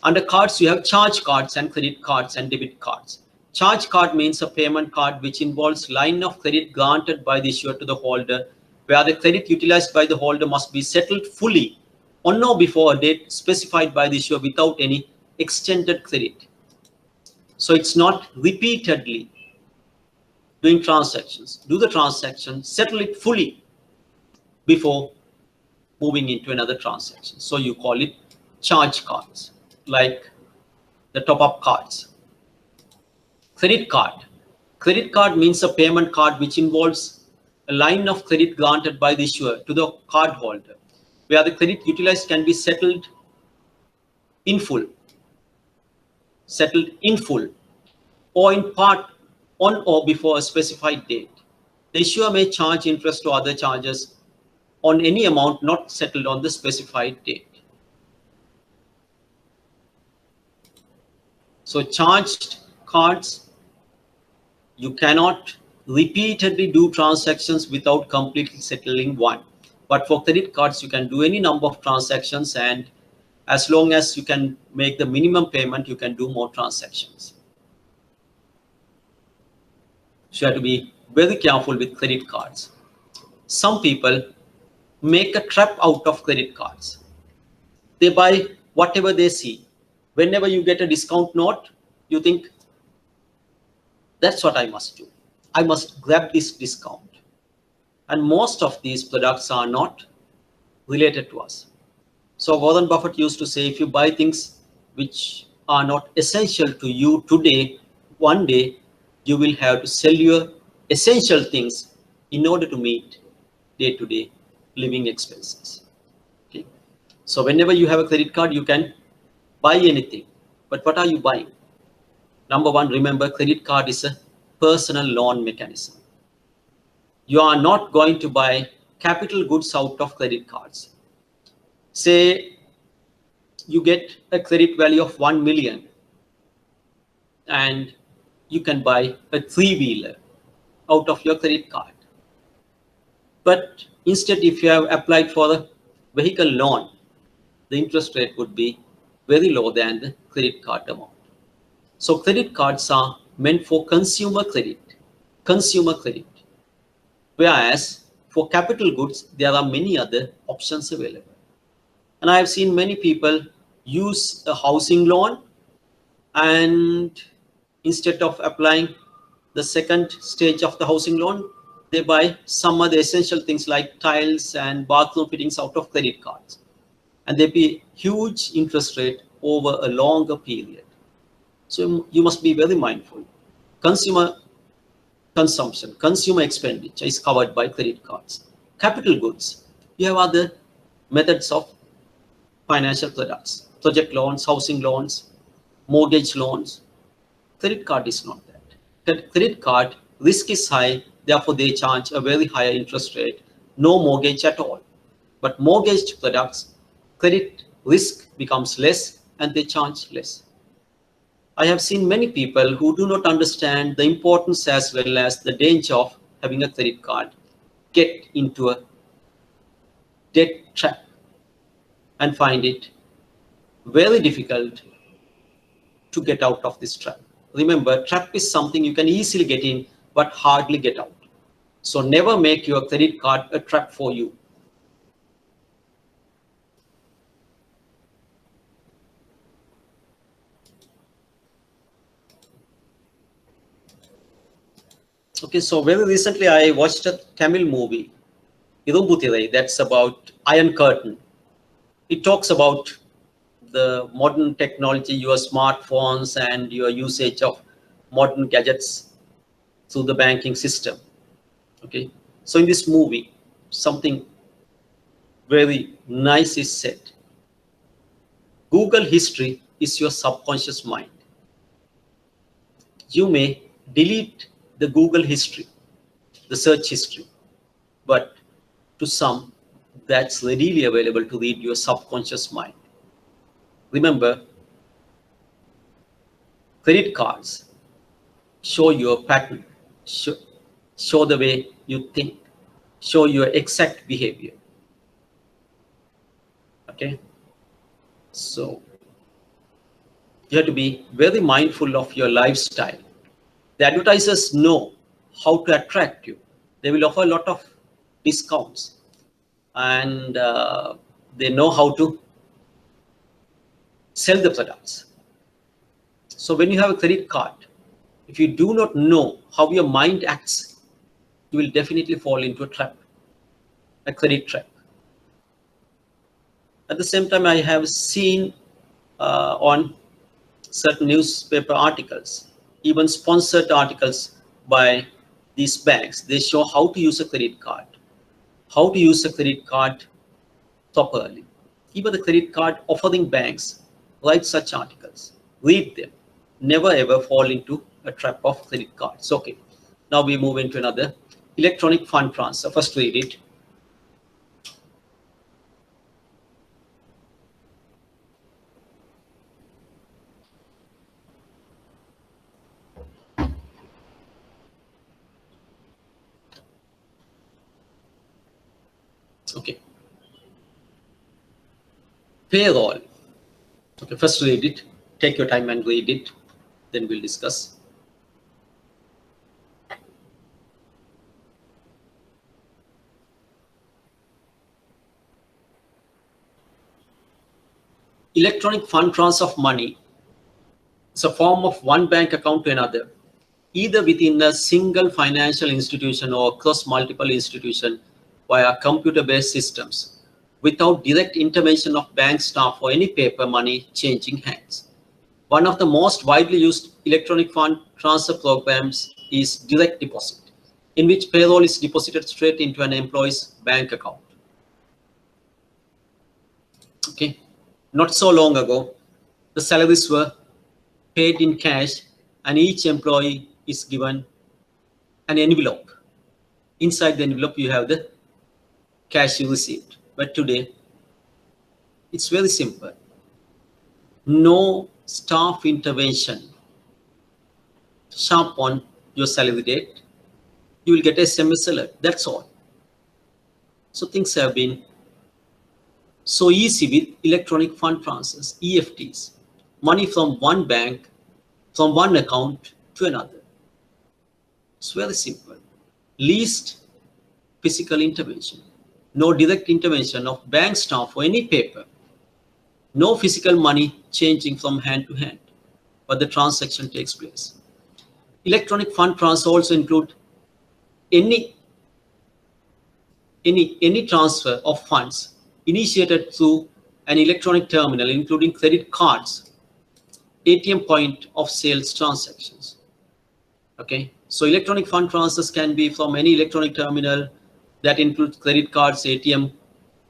Under cards, you have charge cards and credit cards and debit cards. Charge card means a payment card which involves line of credit granted by the issuer to the holder, where the credit utilized by the holder must be settled fully on or before a date specified by the issuer without any extended credit. So it's not repeatedly doing transactions. Do the transaction, settle it fully before moving into another transaction. So you call it charge cards, like the top-up cards. Credit card. Credit card means a payment card which involves a line of credit granted by the issuer to the card holder, where the credit utilized can be settled in full, or in part on or before a specified date. The issuer may charge interest or other charges on any amount not settled on the specified date. So charged cards, you cannot repeatedly do transactions without completely settling one. But for credit cards, you can do any number of transactions, and as long as you can make the minimum payment, you can do more transactions. So you have to be very careful with credit cards. Some people make a trap out of credit cards. They buy whatever they see. Whenever you get a discount note, you think, that's what I must do. I must grab this discount. And most of these products are not related to us. So Warren Buffett used to say, if you buy things which are not essential to you today, one day you will have to sell your essential things in order to meet day-to-day living expenses. Okay. So whenever you have a credit card, you can buy anything. But what are you buying? Number one, remember, credit card is a personal loan mechanism. You are not going to buy capital goods out of credit cards. Say you get a credit value of 1 million and you can buy a three-wheeler out of your credit card. But instead, if you have applied for a vehicle loan, the interest rate would be very low than the credit card amount. So credit cards are meant for consumer credit, whereas for capital goods, there are many other options available. And I have seen many people use a housing loan, and instead of applying the second stage of the housing loan, they buy some other essential things like tiles and bathroom fittings out of credit cards. And they pay huge interest rate over a longer period. So you must be very mindful. Consumer consumption, consumer expenditure is covered by credit cards. Capital goods, you have other methods of financial products, project loans, housing loans, mortgage loans. Credit card is not that. Credit card risk is high, therefore they charge a very higher interest rate, no mortgage at all. But mortgaged products, credit risk becomes less and they charge less. I have seen many people who do not understand the importance as well as the danger of having a credit card get into a debt trap and find it very difficult to get out of this trap. Remember, trap is something you can easily get in but hardly get out. So never make your credit card a trap for you. Okay, so very recently I watched a Tamil movie, Irubuthirai, that's about Iron Curtain. It talks about the modern technology, your smartphones and your usage of modern gadgets through the banking system. Okay, so in this movie, something very nice is said. Google history is your subconscious mind. You may delete the Google history, the search history, but to some, that's readily available to read your subconscious mind. Remember, credit cards show your pattern, show the way you think, show your exact behavior. Okay, so you have to be very mindful of your lifestyle. The advertisers know how to attract you. They will offer a lot of discounts, and they know how to sell the products. So when you have a credit card, if you do not know how your mind acts, you will definitely fall into a trap, a credit trap. At the same time, I have seen on certain newspaper articles, even sponsored articles by these banks, they show how to use a credit card, how to use a credit card properly. Even the credit card offering banks write such articles. Read them. Never ever fall into a trap of credit cards. Okay, now we move into another electronic fund transfer. First read it. Okay. Payroll. Okay, first read it. Take your time and read it. Then we'll discuss. Electronic fund transfer of money is a form of one bank account to another. either within a single financial institution or across multiple institutions via computer-based systems without direct intervention of bank staff or any paper money changing hands. One of the most widely used electronic fund transfer programs is direct deposit, in which payroll is deposited straight into an employee's bank account. Okay, not so long ago, the salaries were paid in cash and each employee is given an envelope. Inside the envelope, you have the cash you received. But today, it's very simple. No staff intervention. Sharp on your salary date, you will get a SMS alert. That's all. So things have been so easy with electronic fund transfers, EFTs. Money from one bank, from one account to another. It's very simple. Least physical intervention. No direct intervention of bank staff or any paper. No physical money changing from hand to hand, but the transaction takes place. Electronic fund transfer also include any transfer of funds initiated through an electronic terminal, including credit cards, ATM point of sales transactions. Okay, so electronic fund transfers can be from any electronic terminal that includes credit cards, ATM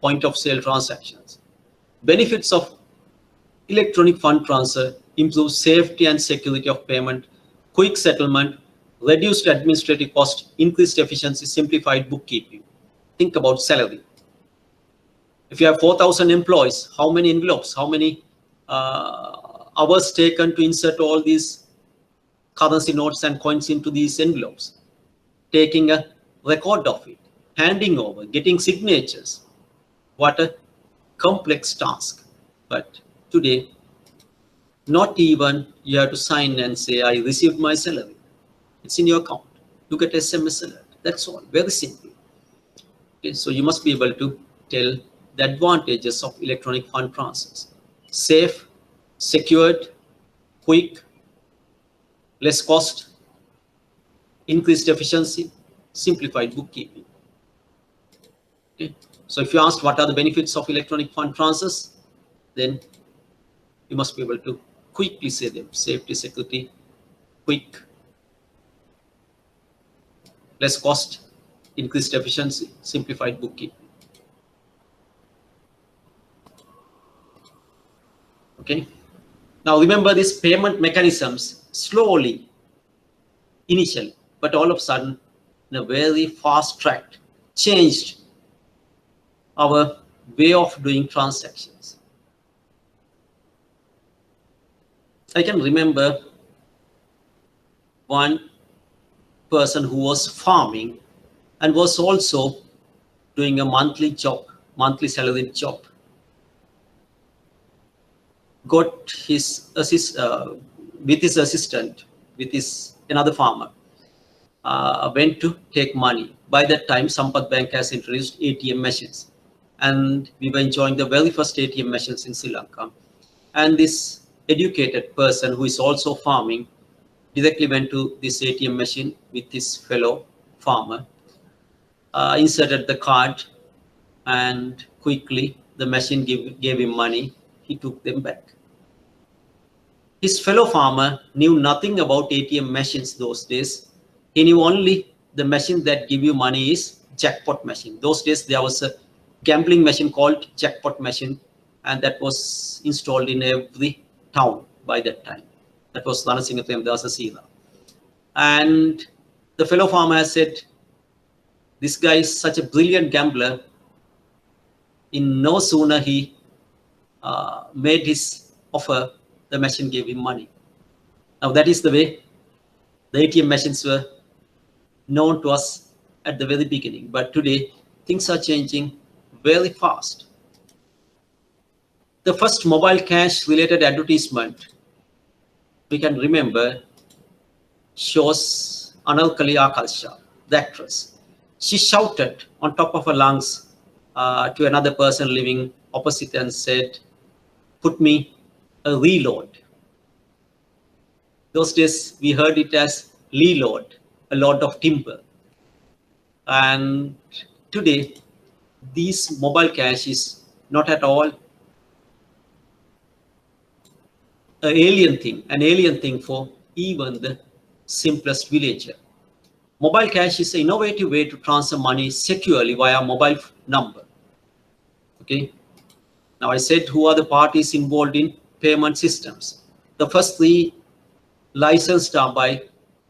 point of sale transactions. Benefits of electronic fund transfer improve safety and security of payment, quick settlement, reduced administrative cost, increased efficiency, simplified bookkeeping. Think about salary. If you have 4,000 employees, how many envelopes, how many hours taken to insert all these currency notes and coins into these envelopes? Taking a record of it, handing over, getting signatures. What a complex task. But today, not even you have to sign and say, I received my salary. It's in your account. You get SMS alert. That's all. Very simple. Okay, so you must be able to tell the advantages of electronic fund transfers. Safe, secured, quick, less cost, increased efficiency, simplified bookkeeping. Okay. So if you ask what are the benefits of electronic fund transfers, then you must be able to quickly say them. Safety, security, quick, less cost, increased efficiency, simplified bookkeeping. Okay. Now remember these payment mechanisms slowly, initially, but all of a sudden, in a very fast track, changed our way of doing transactions. I can remember one person who was farming and was also doing a monthly job, monthly salaried job. Got his with his assistant, with his another farmer, went to take money. By that time, Sampath Bank has introduced ATM machines, and we were enjoying the very first ATM machines in Sri Lanka. And this educated person who is also farming directly went to this ATM machine with his fellow farmer, inserted the card, and quickly the machine gave him money. He took them back. His fellow farmer knew nothing about ATM machines those days. He knew only the machine that give you money is jackpot machine. Those days there was a gambling machine called jackpot machine, and that was installed in every town by that time. That was Ranasinga Premdasa Sila. And the fellow farmer said, this guy is such a brilliant gambler. In no sooner he made his offer, the machine gave him money. Now that is the way the ATM machines were known to us at the very beginning. But today, things are changing very fast. The first mobile cash related advertisement we can remember shows Analkali Akalsha, the actress. She shouted on top of her lungs to another person living opposite and said, "Put me a reload." Those days we heard it as load, a lot of timber. And today, this mobile cache is not at all an alien thing for even the simplest villager. Mobile cache is an innovative way to transfer money securely via mobile number. Okay. Now I said who are the parties involved in payment systems. The first three licensed are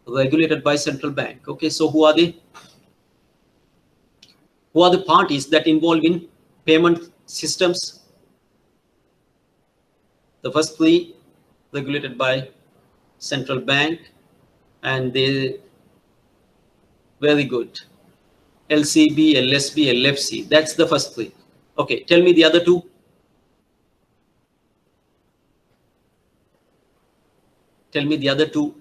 regulated by central bank. Okay, so who are the parties that involve in payment systems? The first three regulated by central bank, and they very good. LCB, LSB, LFC. That's the first three. Okay, tell me the other two. Tell me the other two.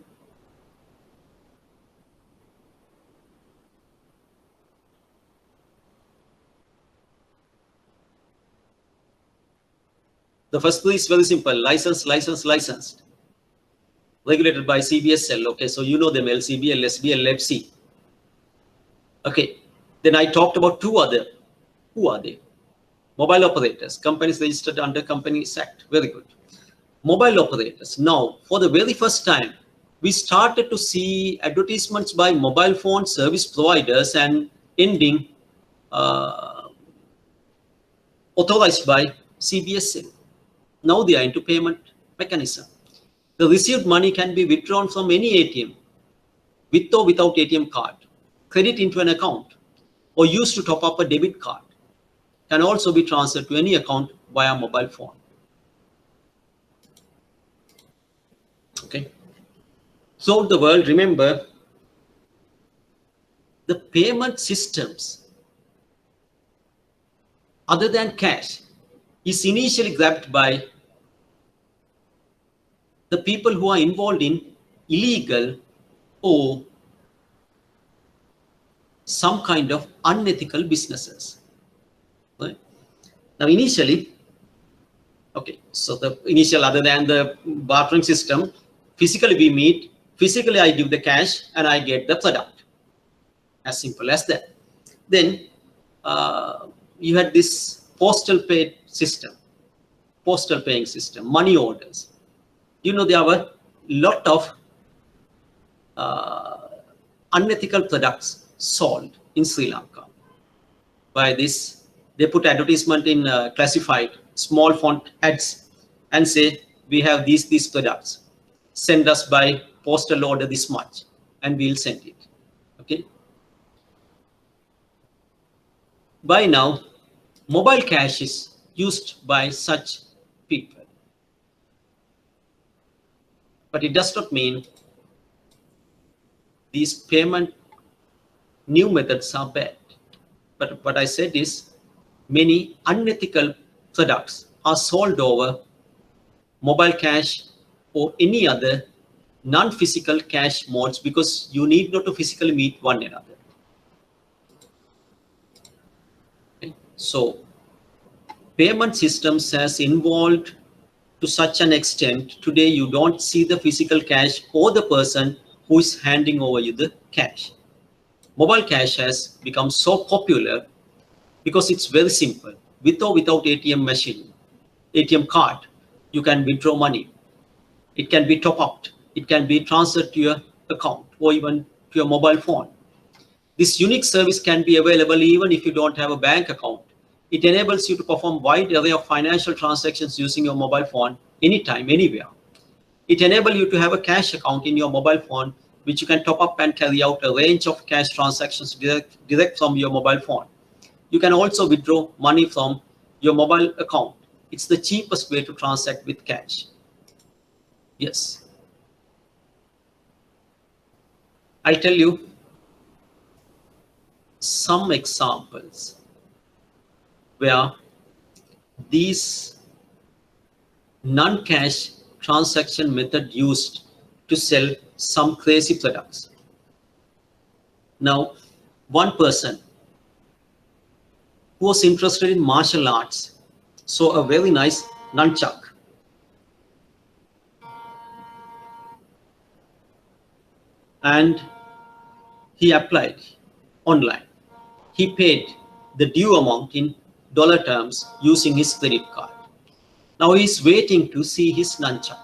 The first three is very simple. Licensed. Regulated by CBSL. Okay, so you know them, LCB, LSB, LFC. Okay, then I talked about two other. Who are they? Mobile operators, companies registered under Companies Act. Very good. Mobile operators. Now, for the very first time, we started to see advertisements by mobile phone service providers and ending authorized by CBSL. Now they are into payment mechanism. The received money can be withdrawn from any ATM, with or without ATM card, credit into an account, or used to top up a debit card. Can also be transferred to any account via mobile phone. Okay. Throughout the world, remember, the payment systems, other than cash, is initially grabbed by the people who are involved in illegal or some kind of unethical businesses. Right? Now, initially, okay, so the initial, other than the bartering system, physically we meet, physically I give the cash and I get the product. As simple as that. Then you had this postal paying system, money orders. You know, there were a lot of unethical products sold in Sri Lanka. By this, they put advertisement in classified small font ads and say, we have these products. Send us by postal order this much and we'll send it. Okay. By now, mobile cash is used by such people. But it does not mean these payment new methods are bad. But what I said is many unethical products are sold over mobile cash or any other non-physical cash modes because you need not to physically meet one another. Okay. So payment systems has evolved to such an extent, today you don't see the physical cash or the person who is handing over you the cash. Mobile cash has become so popular because it's very simple. With or without ATM machine, ATM card, you can withdraw money. It can be top up. It can be transferred to your account or even to your mobile phone. This unique service can be available even if you don't have a bank account. It enables you to perform a wide array of financial transactions using your mobile phone anytime, anywhere. It enables you to have a cash account in your mobile phone, which you can top up and carry out a range of cash transactions direct from your mobile phone. You can also withdraw money from your mobile account. It's the cheapest way to transact with cash. Yes. I'll tell you some examples where these non-cash transaction method used to sell some crazy products. Now, one person who was interested in martial arts saw a very nice nunchuck. and he applied online. He paid the due amount in dollar terms using his credit card. Now he's waiting to see his nunchuck.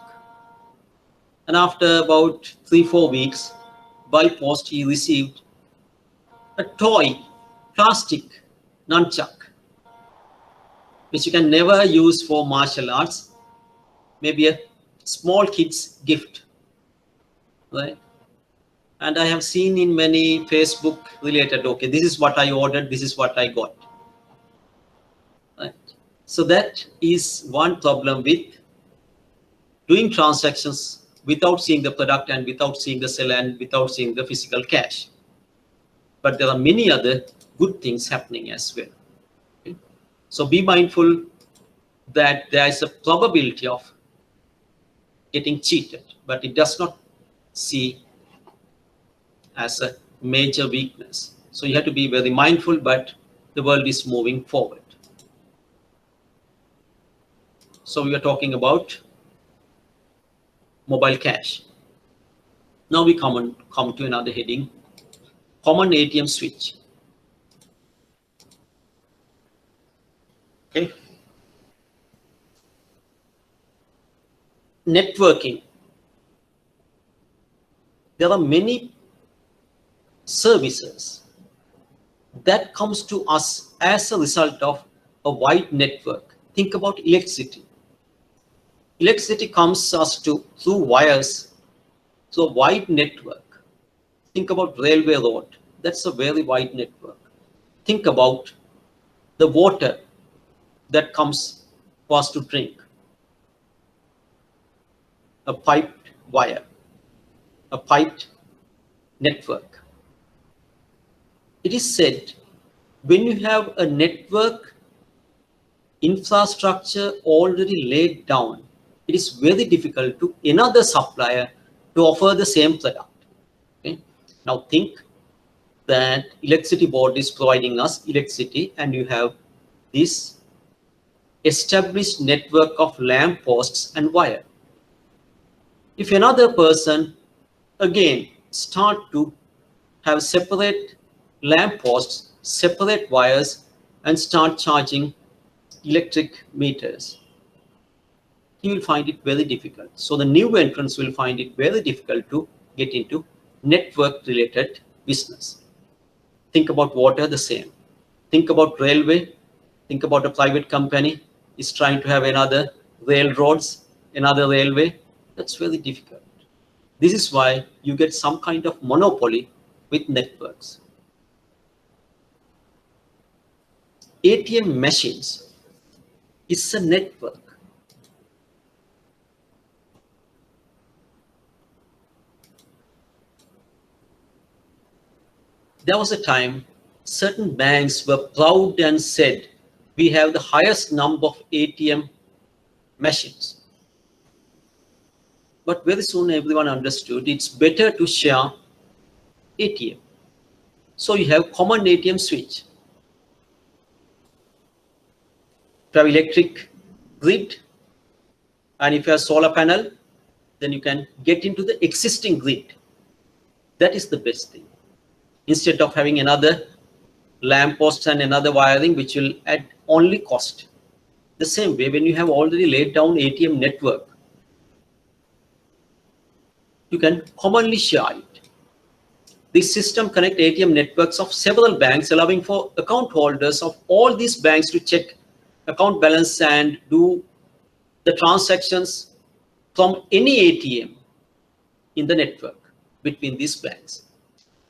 And after about 3-4 weeks, by post, he received a toy plastic nunchuck, which you can never use for martial arts, maybe a small kid's gift, right? And I have seen in many Facebook related, okay, this is what I ordered, this is what I got, right? So that is one problem with doing transactions without seeing the product and without seeing the seller and without seeing the physical cash. But there are many other good things happening as well. Okay? So be mindful that there is a probability of getting cheated, but it does not see as a major weakness. So you have to be very mindful, but the world is moving forward. So we are talking about mobile cash. Now we come to another heading, common ATM switch. Okay. Networking. There are many services that comes to us as a result of a wide network. Think about electricity. Electricity comes us to through wires, so a wide network. Think about railway road. That's a very wide network. Think about the water that comes for us to drink. A piped wire, a piped network. It is said when you have a network infrastructure already laid down, it is very difficult to another supplier to offer the same product. Okay? Now think that electricity board is providing us electricity and you have this established network of lamp posts and wire. If another person again start to have separate lamp posts, separate wires, and start charging electric meters, he will find it very difficult. So the new entrants will find it very difficult to get into network related business. Think about water, the same. Think about railway. Think about a private company is trying to have another railroads, another railway. That's very difficult. This is why you get some kind of monopoly with networks. ATM machines is a network. There was a time certain banks were proud and said, we have the highest number of ATM machines. But very soon everyone understood it's better to share ATM. So you have common ATM switch. If you have electric grid and if you have solar panel, then you can get into the existing grid. That is the best thing. Instead of having another lamp post and another wiring, which will add only cost. The same way, when you have already laid down ATM network, you can commonly share it. This system connects ATM networks of several banks, allowing for account holders of all these banks to check account balance and do the transactions from any ATM in the network between these banks.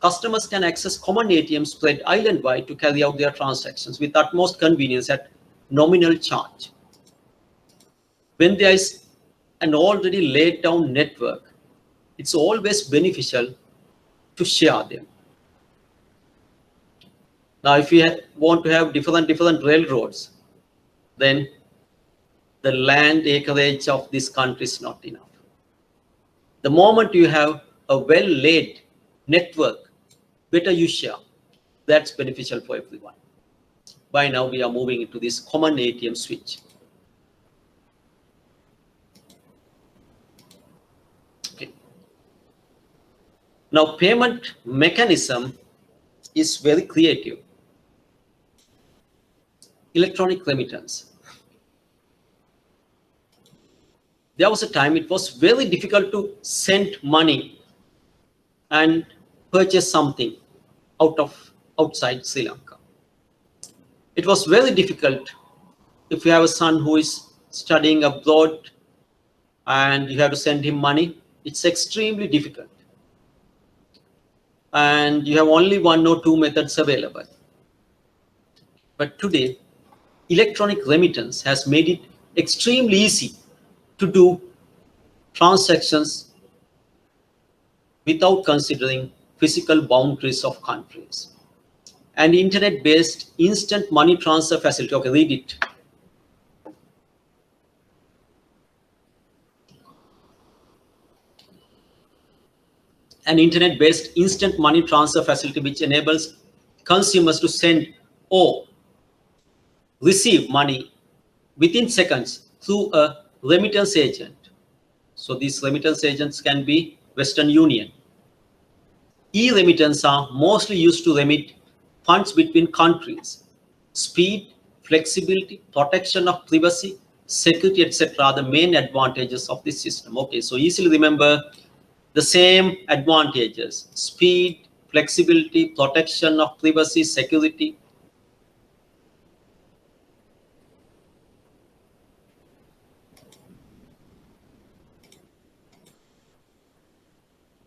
Customers can access common ATMs spread island-wide to carry out their transactions with utmost convenience at nominal charge. When there is an already laid down network, it's always beneficial to share them. Now, if you want to have different railroads, then the land acreage of this country is not enough. The moment you have a well-laid network, better you share. That's beneficial for everyone. By now, we are moving into this common ATM switch. Okay. Now, payment mechanism is very creative. Electronic remittance. There was a time it was very difficult to send money and purchase something outside Sri Lanka. It was very difficult if you have a son who is studying abroad and you have to send him money. It's extremely difficult. And you have only one or two methods available. But today, electronic remittance has made it extremely easy to do transactions without considering physical boundaries of countries. An internet-based instant money transfer facility. Okay, read it. An internet-based instant money transfer facility which enables consumers to send or receive money within seconds through a remittance agent. So these remittance agents can be Western Union. E-remittance are mostly used to remit funds between countries. Speed, flexibility, protection of privacy, security, etc. are the main advantages of this system. Okay, so easily remember the same advantages: speed, flexibility, protection of privacy, security.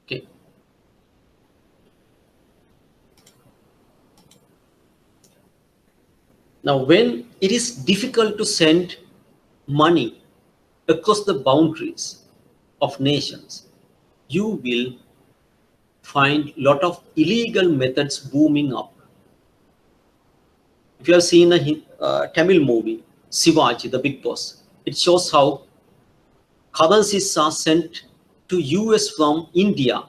Okay. Now, when it is difficult to send money across the boundaries of nations, you will find a lot of illegal methods booming up. If you have seen a Tamil movie, Shivaji, the Big Boss, it shows how currencies are sent to US from India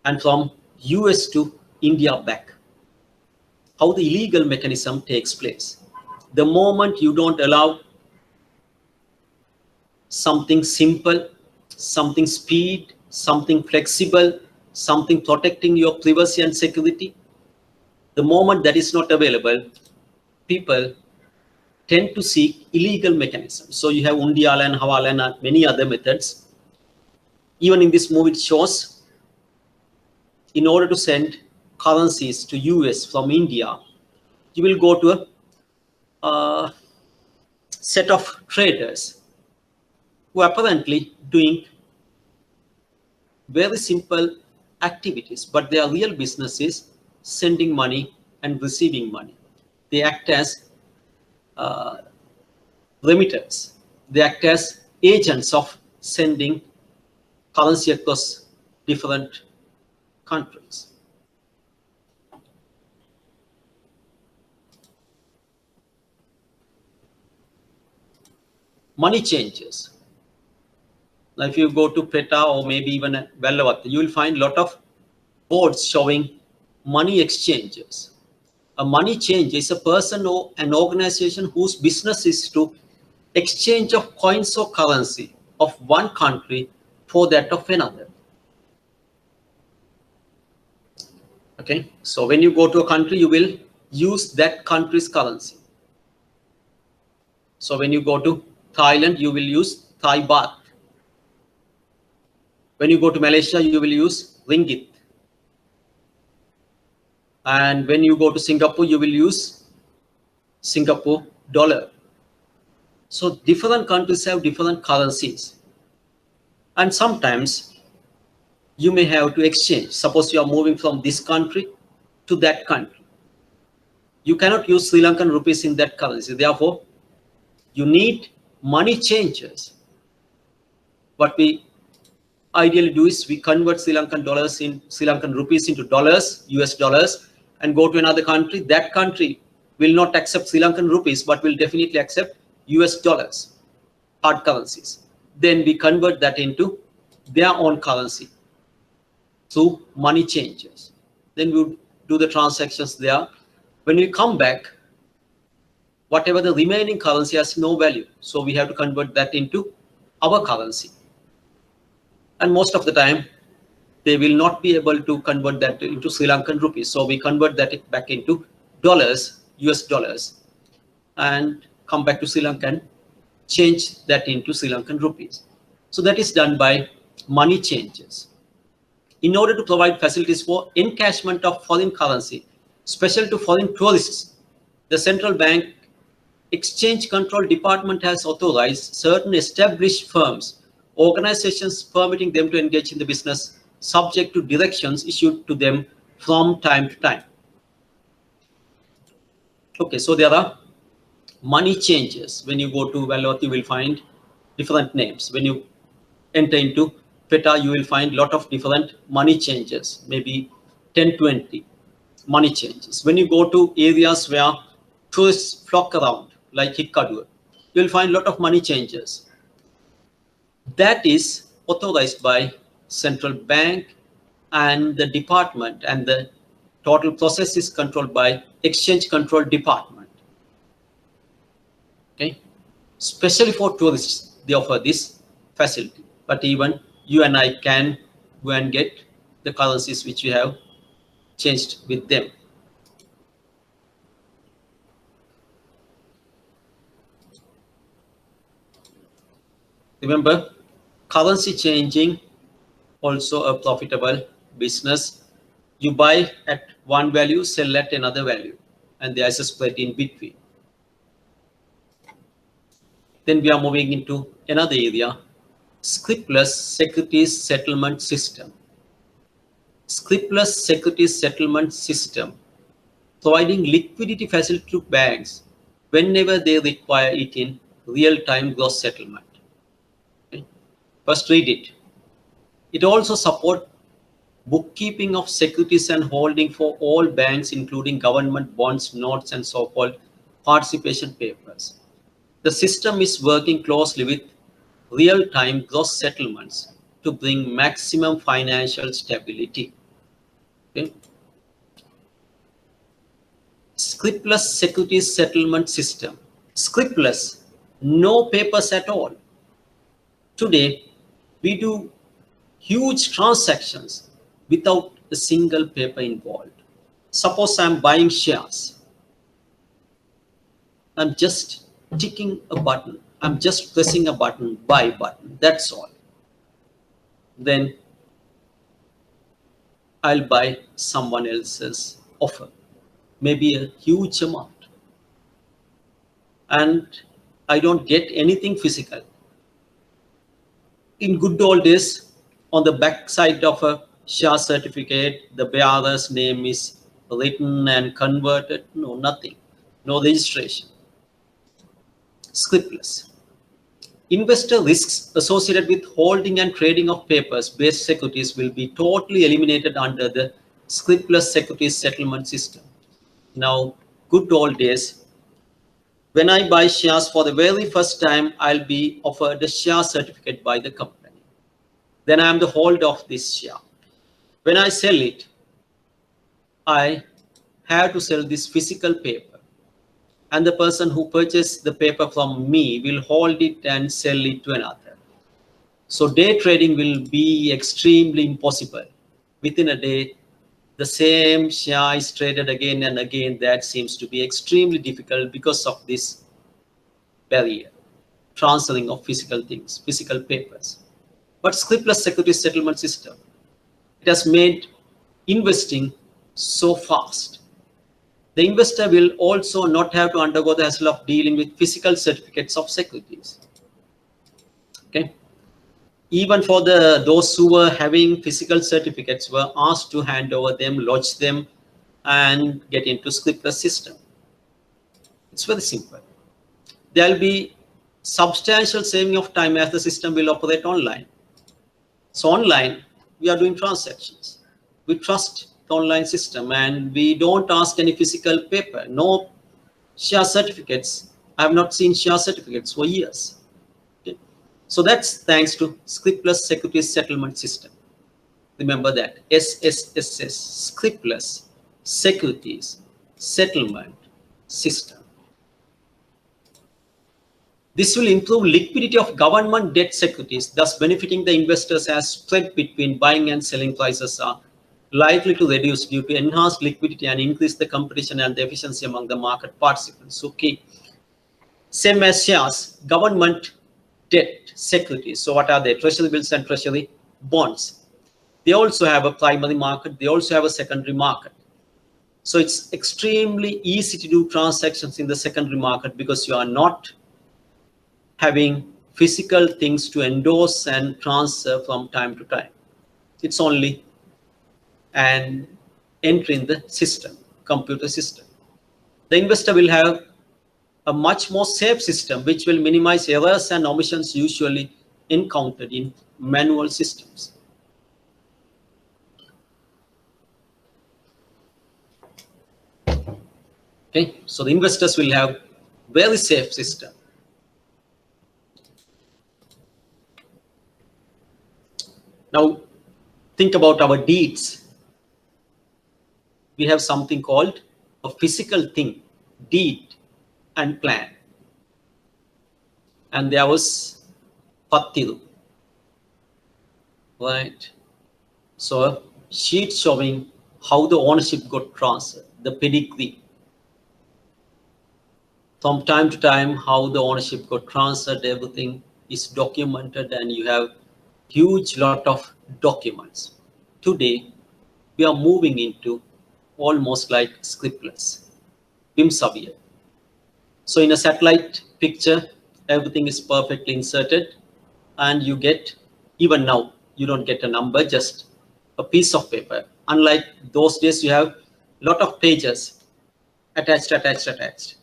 and from US to India back. How the illegal mechanism takes place. The moment you don't allow something simple, something speed, something flexible, something protecting your privacy and security, the moment that is not available, people tend to seek illegal mechanisms. So you have Undiala and Hawala and many other methods. Even in this movie, it shows in order to send currencies to US from India, you will go to a set of traders who are apparently doing very simple activities, but their real business is sending money and receiving money. They act as remitters. They act as agents of sending currency across different countries. Money changes. Now, if you go to PETA or maybe even Vellavata, you will find a lot of boards showing money exchanges. A money change is a person or an organization whose business is to exchange of coins or currency of one country for that of another. Okay, so when you go to a country, you will use that country's currency. So when you go to Thailand, you will use Thai baht. When you go to Malaysia, you will use ringgit. And when you go to Singapore, you will use Singapore dollar. So different countries have different currencies. And sometimes you may have to exchange. Suppose you are moving from this country to that country. You cannot use Sri Lankan rupees in that currency. Therefore, you need money changers. What we ideally do is we convert Sri Lankan dollars in Sri Lankan rupees into dollars, US dollars, and go to another country. That country will not accept Sri Lankan rupees, but will definitely accept US dollars, hard currencies. Then we convert that into their own currency through money changers. Then we do the transactions there. When we come back, whatever the remaining currency has no value. So we have to convert that into our currency. And most of the time, they will not be able to convert that into Sri Lankan rupees. So we convert that back into dollars, US dollars, and come back to Sri Lanka and change that into Sri Lankan rupees. So that is done by money changes. In order to provide facilities for encashment of foreign currency, special to foreign tourists, the central bank exchange control department has authorized certain established firms, organizations permitting them to engage in the business subject to directions issued to them from time to time. Okay, so there are money changes. When you go to Valot, you will find different names. When you enter into PETA, you will find a lot of different money changes, maybe 10, 20 money changes. When you go to areas where tourists flock around, like Hikkadur, you will find a lot of money changes. That is authorized by central bank and the department, and the total process is controlled by exchange control department. Okay, especially for tourists, they offer this facility. But even you and I can go and get the currencies which we have changed with them. Remember, currency changing also a profitable business. You buy at one value, sell at another value, and there is a spread in between. Then we are moving into another area, scriptless securities settlement system. Scriptless securities settlement system, providing liquidity facility to banks whenever they require it in real-time gross settlement. Okay. First read it. It also supports bookkeeping of securities and holding for all banks, including government bonds, notes, and so-called participation papers. The system is working closely with real-time gross settlements to bring maximum financial stability. Okay. Scriptless securities settlement system. Scriptless, no papers at all. Today, we do huge transactions without a single paper involved. Suppose I'm buying shares. I'm just ticking a button. I'm just pressing a button, buy button. That's all. Then I'll buy someone else's offer, maybe a huge amount. And I don't get anything physical. In good old days, on the back side of a share certificate, the bearer's name is written and converted. No, nothing. No registration. Scriptless. Investor risks associated with holding and trading of papers-based securities will be totally eliminated under the scriptless securities settlement system. Now, good old days, when I buy shares for the very first time, I'll be offered a share certificate by the company. Then I am the holder of this share. When I sell it, I have to sell this physical paper. And the person who purchased the paper from me will hold it and sell it to another. So day trading will be extremely impossible. Within a day, the same share is traded again and again. That seems to be extremely difficult because of this barrier, transferring of physical things, physical papers. But scriptless securities settlement system, it has made investing so fast. The investor will also not have to undergo the hassle of dealing with physical certificates of securities. Okay. Even for those who were having physical certificates were asked to hand over them, lodge them, and get into scriptless system. It's very simple. There will be substantial saving of time as the system will operate online. So online, we are doing transactions. We trust the online system and we don't ask any physical paper. No share certificates. I have not seen share certificates for years. Okay. So that's thanks to scriptless securities settlement system. Remember that, SSSS, scriptless securities settlement system. This will improve liquidity of government debt securities, thus benefiting the investors as spread between buying and selling prices are likely to reduce due to enhanced liquidity and increase the competition and the efficiency among the market participants. Okay. Same as shares, government debt securities. So what are they? Treasury bills and treasury bonds. They also have a primary market. They also have a secondary market. So it's extremely easy to do transactions in the secondary market because you are not having physical things to endorse and transfer from time to time. It's only an entry in the system, computer system. The investor will have a much more safe system which will minimize errors and omissions usually encountered in manual systems. Okay, so the investors will have very safe system. Now think about our deeds. We have something called a physical thing, deed and plan. And there was Pattiru, right? So a sheet showing how the ownership got transferred, the pedigree. From time to time, how the ownership got transferred, everything is documented and you have huge lot of documents. Today, we are moving into almost like scriptless, Vimsavia. So in a satellite picture, everything is perfectly inserted and you get, even now, you don't get a number, just a piece of paper. Unlike those days, you have a lot of pages attached.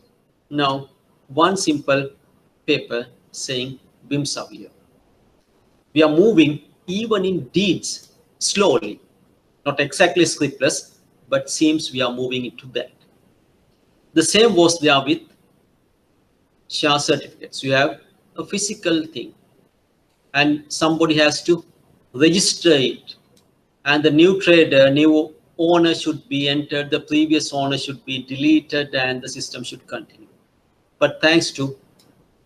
Now, one simple paper saying Vimsavia. We are moving even in deeds slowly, not exactly scriptless, but seems we are moving into that. The same was there with share certificates. You have a physical thing and somebody has to register it, and the new trader, new owner should be entered, the previous owner should be deleted, and the system should continue. But thanks to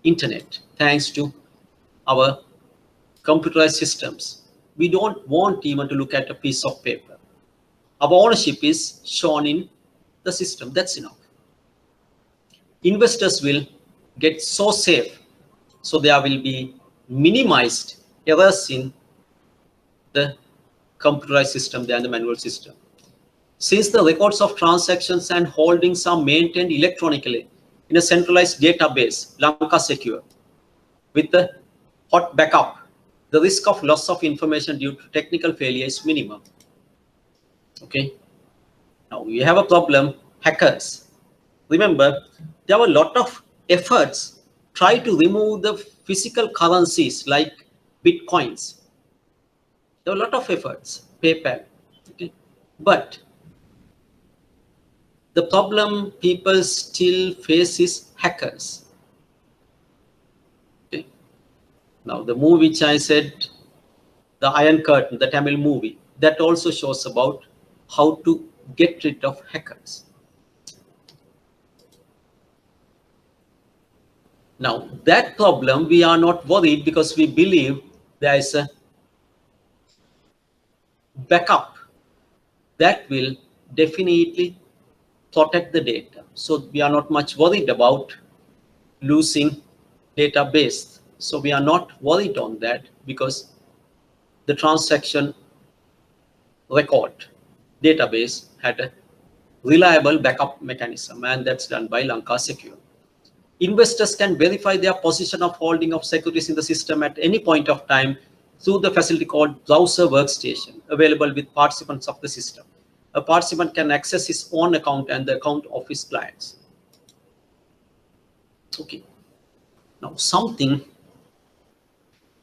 internet, thanks to our computerized systems, we don't want even to look at a piece of paper. Our ownership is shown in the system. That's enough. Investors will get so safe, so there will be minimized errors in the computerized system than the manual system. Since the records of transactions and holdings are maintained electronically in a centralized database, Lanka Secure, with the hot backup, the risk of loss of information due to technical failure is minimum. Okay. Now we have a problem, hackers. Remember, there were a lot of efforts try to remove the physical currencies like bitcoins. There were a lot of efforts, PayPal. Okay. But the problem people still face is hackers. Okay. Now the movie which I said, the Iron Curtain, the Tamil movie, that also shows about how to get rid of hackers. Now that problem we are not worried because we believe there is a backup that will definitely protect the data. So we are not much worried about losing database. So we are not worried on that because the transaction record database had a reliable backup mechanism, and that's done by Lanka Secure. Investors can verify their position of holding of securities in the system at any point of time through the facility called browser workstation available with participants of the system. A participant can access his own account and the account of his clients. Okay. Now something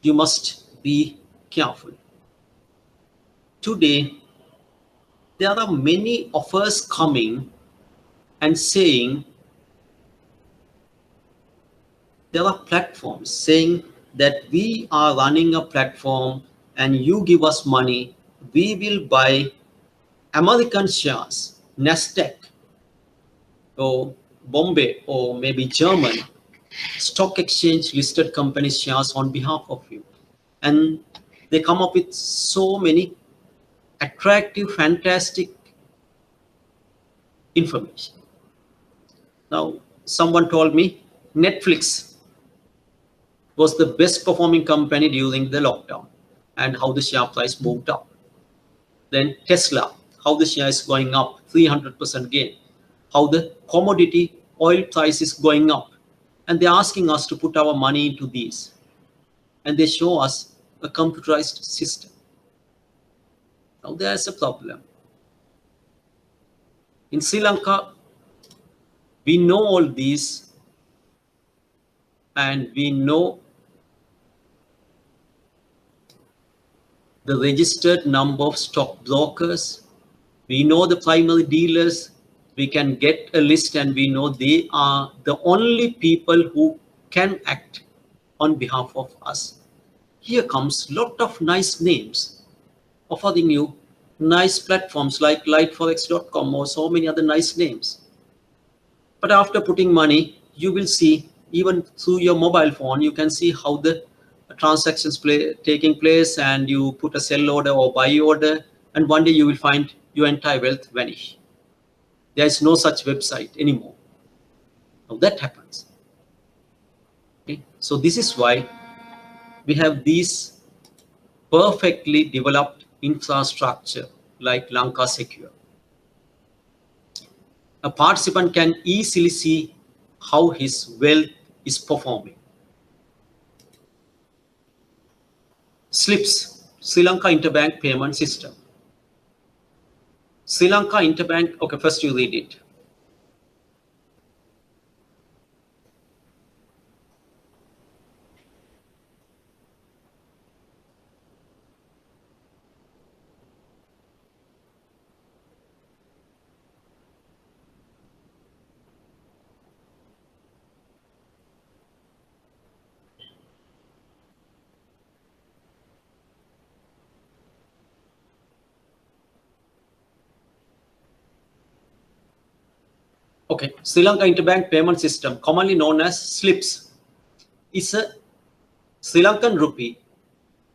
you must be careful. Today, there are many offers coming and saying, there are platforms saying that we are running a platform and you give us money, we will buy American shares, Nasdaq, or Bombay, or maybe German, stock exchange listed companies shares on behalf of you. And they come up with so many attractive, fantastic information. Now, someone told me Netflix was the best performing company during the lockdown and how the share price moved up. Then Tesla, how the share is going up, 300% gain. How the commodity oil price is going up. And they're asking us to put our money into these. And they show us a computerized system. Now there's a problem. In Sri Lanka, we know all these, and we know the registered number of stockbrokers. We know the primary dealers. We can get a list, and we know they are the only people who can act on behalf of us. Here comes a lot of nice names offering you nice platforms like lightforex.com or so many other nice names. But after putting money, you will see, even through your mobile phone, you can see how the transactions taking place, and you put a sell order or buy order, and one day you will find your entire wealth vanish. There is no such website anymore. Now that happens. Okay? So this is why we have these perfectly developed infrastructure like Lanka Secure. A participant can easily see how his wealth is performing. SLIPS, Sri Lanka Interbank Payment System. Sri Lanka Interbank, okay, first you read it. Okay, Sri Lanka Interbank Payment System, commonly known as SLIPS, is a Sri Lankan rupee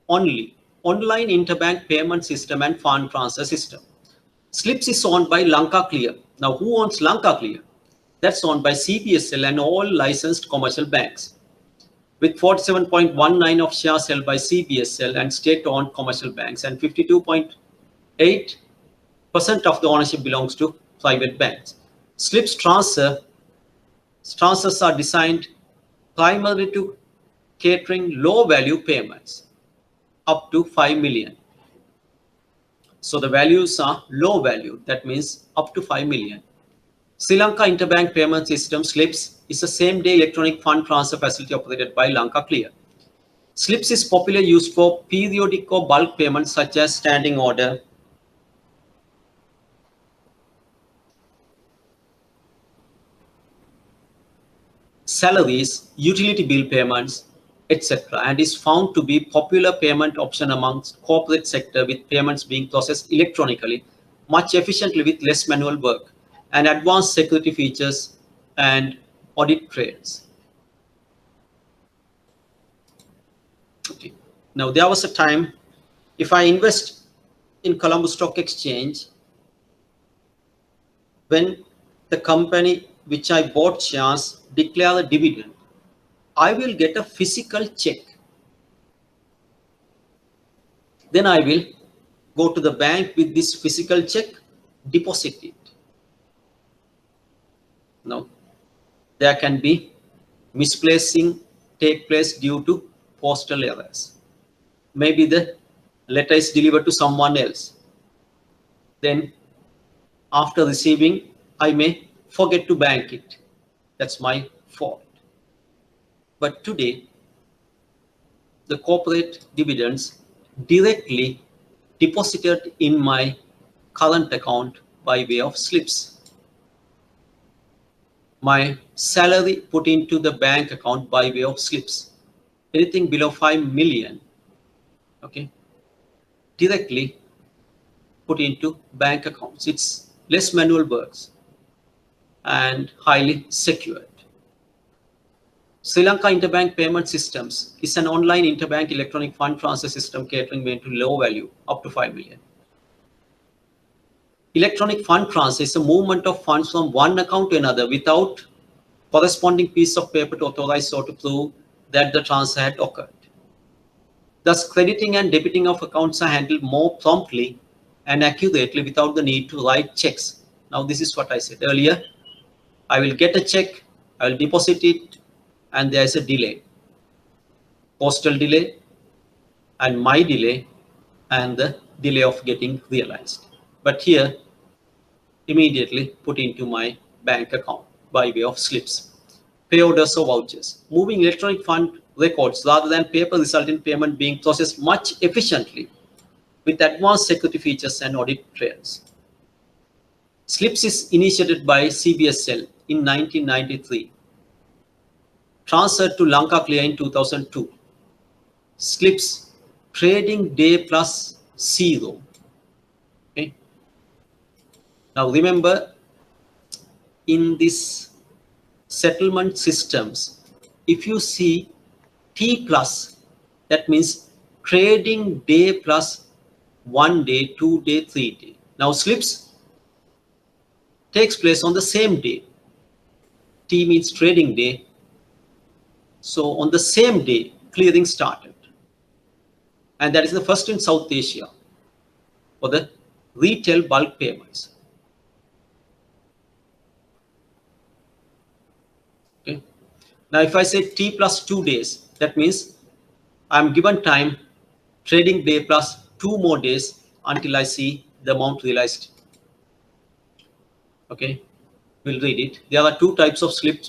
only online interbank payment system and fund transfer system. SLIPS is owned by Lanka Clear. Now, who owns Lanka Clear? That's owned by CBSL and all licensed commercial banks, with 47.19% of shares held by CBSL and state-owned commercial banks, and 52.8% of the ownership belongs to private banks. SLIPS transfers are designed primarily to catering low-value payments up to 5 million. So the values are low value. That means up to 5 million. Sri Lanka Interbank Payment System, SLIPS, is a same-day electronic fund transfer facility operated by Lanka Clear. SLIPS is popularly used for periodic or bulk payments such as standing order, salaries, utility bill payments, etc., and is found to be popular payment option amongst corporate sector, with payments being processed electronically, much efficiently with less manual work, and advanced security features and audit trails. Okay. Now there was a time, if I invest in Colombo Stock Exchange, when the company which I bought shares declare a dividend, I will get a physical check. Then I will go to the bank with this physical check, deposit it. Now, there can be misplacing take place due to postal errors. Maybe the letter is delivered to someone else. Then after receiving, I may forget to bank it. That's my fault. But today, the corporate dividends directly deposited in my current account by way of SLIPS. My salary put into the bank account by way of SLIPS. Anything below 5 million, okay, directly put into bank accounts. It's less manual works and highly secured. Sri Lanka Interbank Payment Systems is an online interbank electronic fund transfer system catering mainly to low value up to 5 million. Electronic fund transfer is a movement of funds from one account to another without corresponding piece of paper to authorize or to prove that the transfer had occurred. Thus, crediting and debiting of accounts are handled more promptly and accurately without the need to write checks. Now, this is what I said earlier. I will get a check, I will deposit it, and there is a delay. Postal delay, and my delay, and the delay of getting realized. But here, immediately put into my bank account by way of slips. Pay orders or vouchers. Moving electronic fund records rather than paper result in payment being processed much efficiently with advanced security features and audit trails. Slips is initiated by CBSL in 1993. Transferred to Lanka Clear in 2002. Slips trading day plus 0. Okay. Now remember, in this settlement systems, if you see T plus, that means trading day plus 1 day, 2 day, 3 day. Now slips takes place on the same day. T means trading day. So on the same day, clearing started. And that is the first in South Asia for the retail bulk payments. Okay. Now, if I say T plus 2 days, that means I'm given time, trading day plus 2 more days until I see the amount realized. Okay, we'll read it. There are two types of slip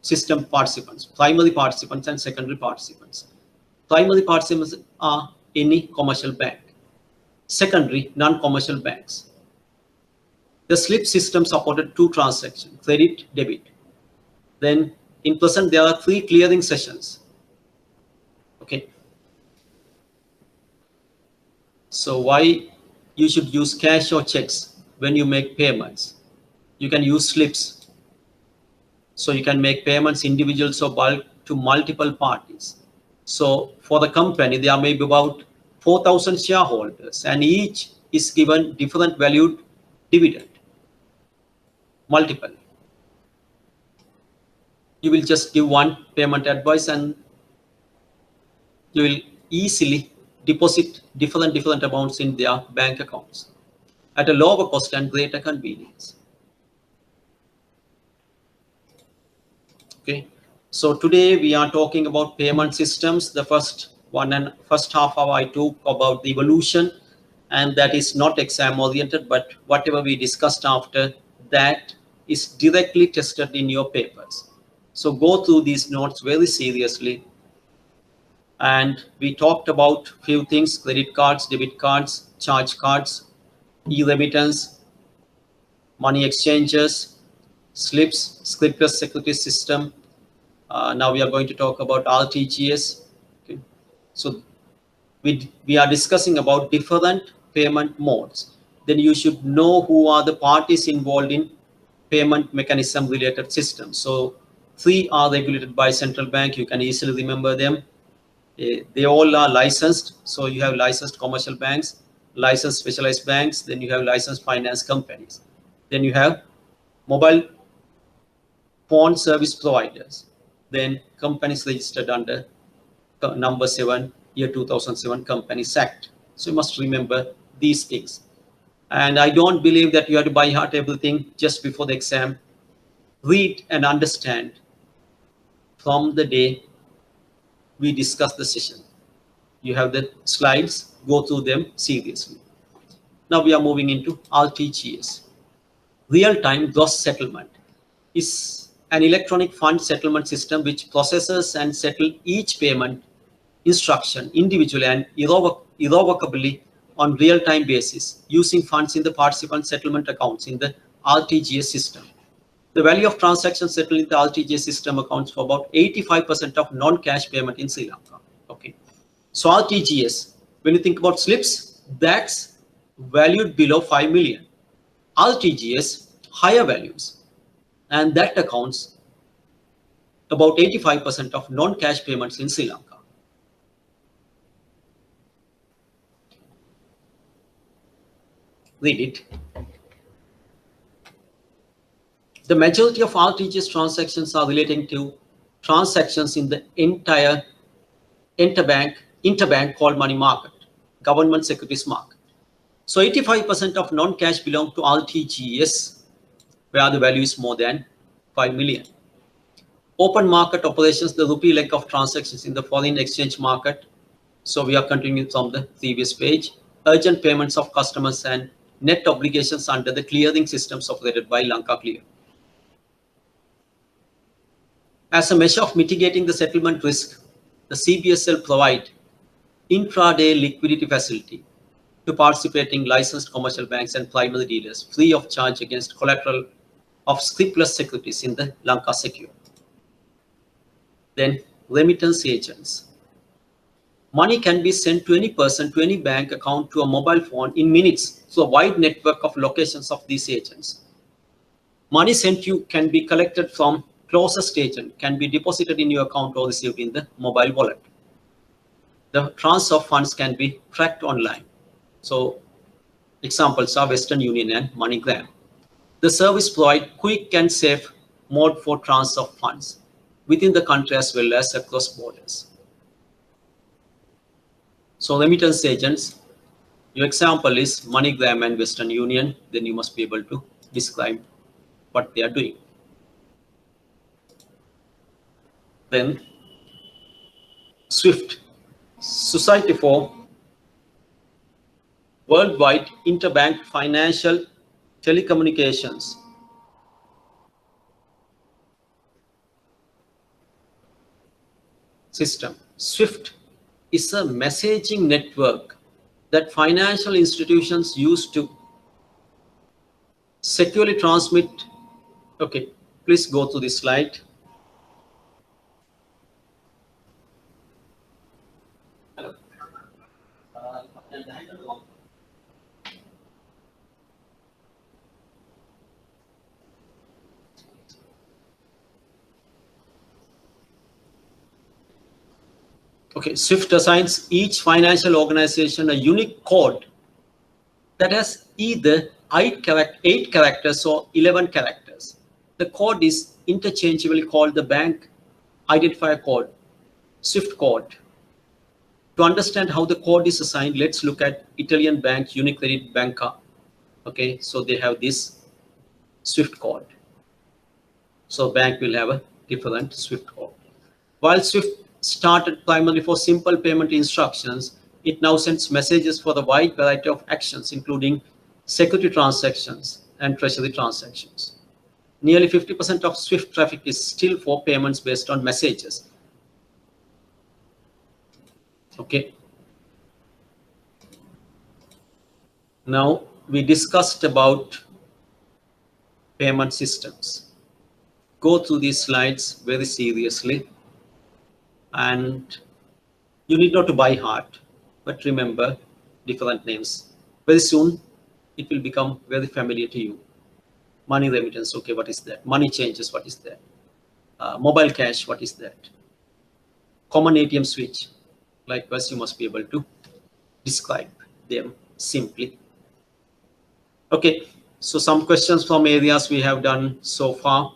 system participants: primary participants and secondary participants. Primary participants are any commercial bank. Secondary, non-commercial banks. The slip system supported 2 transactions: credit, debit. Then in present there are 3 clearing sessions. Okay. So why you should use cash or checks when you make payments? You can use slips. So you can make payments individuals or bulk to multiple parties. So for the company, there may be about 4,000 shareholders and each is given different valued dividend, multiple. You will just give one payment advice and you will easily deposit different amounts in their bank accounts at a lower cost and greater convenience. Okay, so today we are talking about payment systems. The first half hour I took about the evolution, and that is not exam oriented, but whatever we discussed after that is directly tested in your papers. So go through these notes very seriously. And we talked about few things: credit cards, debit cards, charge cards, e-remittance, money exchanges, slips, scriptless security system. Now we are going to talk about RTGS. Okay. So we are discussing about different payment modes. Then you should know who are the parties involved in payment mechanism related systems. So 3 are regulated by central bank. You can easily remember them. They all are licensed. So you have licensed commercial banks, licensed specialized banks, then you have licensed finance companies. Then you have mobile phone service providers, then companies registered under number 7, year 2007 Companies Act. So you must remember these things. And I don't believe that you have to by heart everything just before the exam. Read and understand from the day we discuss the session. You have the slides, go through them seriously. Now we are moving into RTGS. Real-time gross settlement is an electronic fund settlement system which processes and settles each payment instruction individually and irrevocably on real-time basis using funds in the participant settlement accounts in the RTGS system. The value of transactions settled in the RTGS system accounts for about 85% of non-cash payment in Sri Lanka. Okay. So RTGS, when you think about slips, that's valued below 5 million. RTGS, higher values, and that accounts about 85% of non-cash payments in Sri Lanka. Read it. The majority of RTGS transactions are relating to transactions in the entire interbank called money market, government securities market. So 85% of non-cash belong to RTGS, where the value is more than 5 million. Open market operations, the rupee leg of transactions in the foreign exchange market. So we are continuing from the previous page. Urgent payments of customers and net obligations under the clearing systems operated by Lanka Clear. As a measure of mitigating the settlement risk, the CBSL provide intraday liquidity facility to participating licensed commercial banks and primary dealers free of charge against collateral of scripless securities in the Lanka Secure. Then remittance agents. Money can be sent to any person, to any bank account, to a mobile phone in minutes through a wide network of locations of these agents. Money sent you can be collected from closest agent, can be deposited in your account or received in the mobile wallet. The transfer of funds can be tracked online. So examples are Western Union and MoneyGram. The service provides quick and safe mode for transfer of funds within the country as well as across borders. So remittance agents, your example is MoneyGram and Western Union, then you must be able to describe what they are doing. Then SWIFT, Society for Worldwide Interbank Financial Telecommunications. System. SWIFT is a messaging network that financial institutions use to securely transmit. Okay, please go to this slide. Okay, SWIFT assigns each financial organization a unique code that has either 8 characters or 11 characters. The code is interchangeably called the bank identifier code, SWIFT code. To understand how the code is assigned, let's look at Italian bank Unicredit Banca. Okay, so they have this SWIFT code. So bank will have a different SWIFT code. While SWIFT started primarily for simple payment instructions, it now sends messages for the wide variety of actions, including security transactions and treasury transactions. Nearly 50% of SWIFT traffic is still for payments based on messages. Okay. Now we discussed about payment systems. Go through these slides very seriously, and you need not to buy hard, but remember different names. Very soon it will become very familiar to you. Money remittance, okay, what is that? Money changes, what is that? Mobile cash, what is that? Common ATM switch. Likewise, you must be able to describe them simply. Okay, so some questions from areas we have done so far.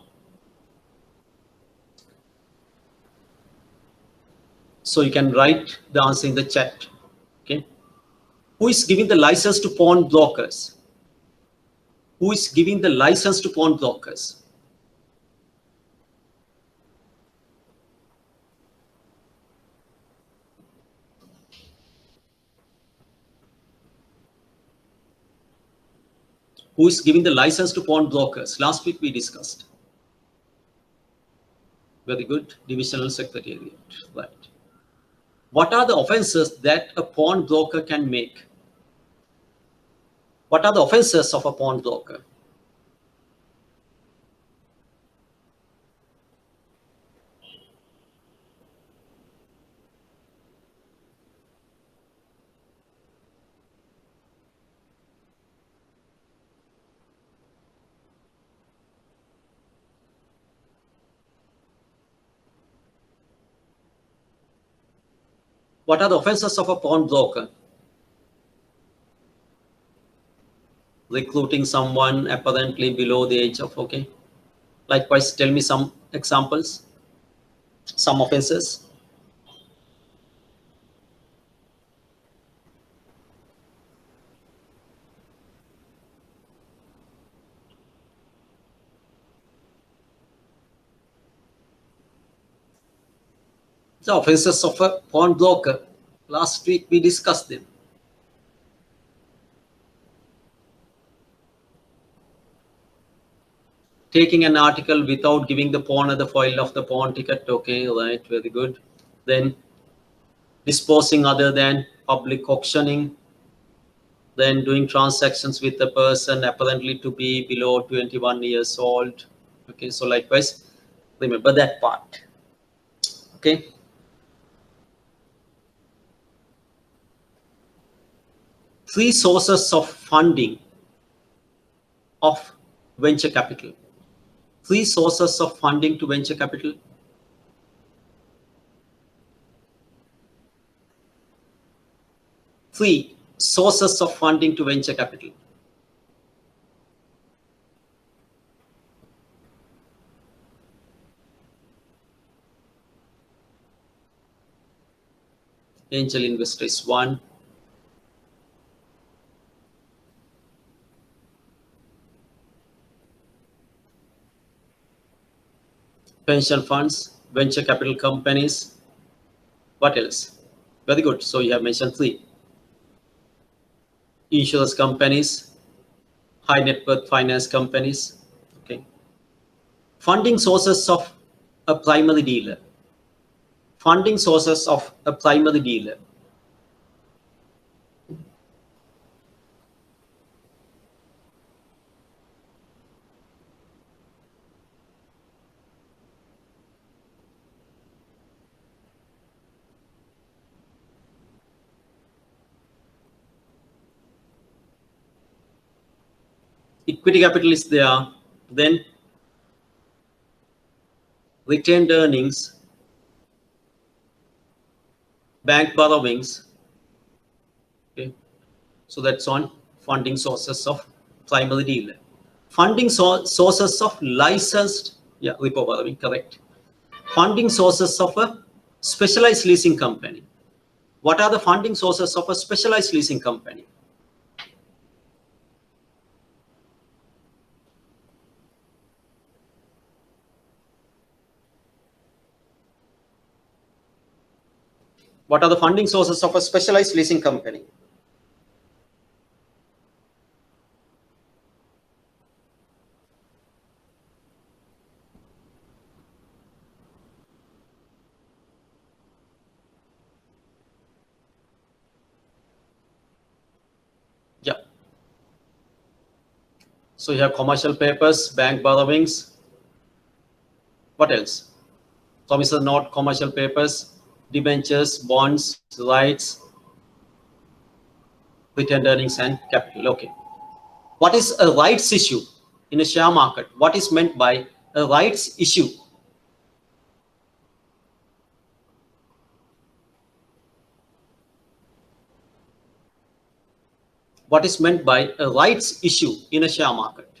So you can write the answer in the chat. Okay, who is giving the license to pawn brokers? Who is giving the license to pawn brokers? Who is giving the license to pawn brokers? Last week we discussed. Very good. Divisional Secretariat. Right. What are the offenses that a pawn broker can make? What are the offenses of a pawn broker? What are the offenses of a pawnbroker? Recruiting someone apparently below the age of, okay. Likewise, tell me some examples, some offenses. The offenses of a pawnbroker. Last week we discussed them. Taking an article without giving the pawner the foil of the pawn ticket. Okay, right, very good. Then disposing other than public auctioning. Then doing transactions with a person apparently to be below 21 years old. Okay, so likewise, remember that part. Okay. Three sources of funding of venture capital. Three sources of funding to venture capital. Three sources of funding to venture capital. Angel investor is one. Pension funds, venture capital companies. What else? Very good. So you have mentioned three. Insurance companies, high net worth finance companies. Okay. Funding sources of a primary dealer. Funding sources of a primary dealer. Equity capital is there. Then retained earnings, bank borrowings. Okay. So that's on funding sources of primary dealer. Funding sources of licensed, yeah, repo borrowing, correct. Funding sources of a specialized leasing company. What are the funding sources of a specialized leasing company? What are the funding sources of a specialized leasing company? Yeah. So you have commercial papers, bank borrowings. What else? Promissory note, commercial papers, debentures, bonds, rights, retained earnings, and capital. Okay. What is a rights issue in a share market? What is meant by a rights issue? What is meant by a rights issue in a share market?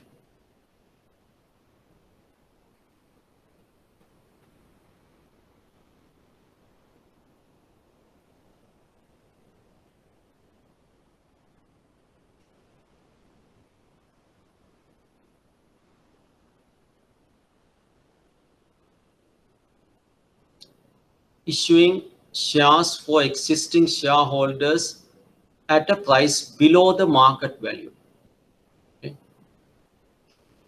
Issuing shares for existing shareholders at a price below the market value. Okay.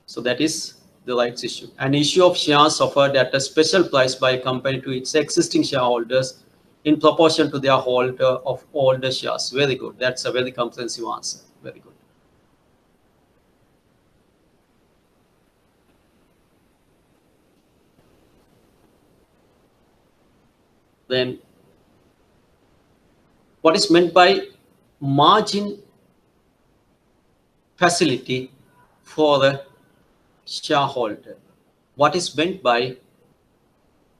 So that is the rights issue. An issue of shares offered at a special price by a company to its existing shareholders in proportion to their holder of all the shares. Very good. That's a very comprehensive answer. Very good. Then what is meant by margin facility for a shareholder? What is meant by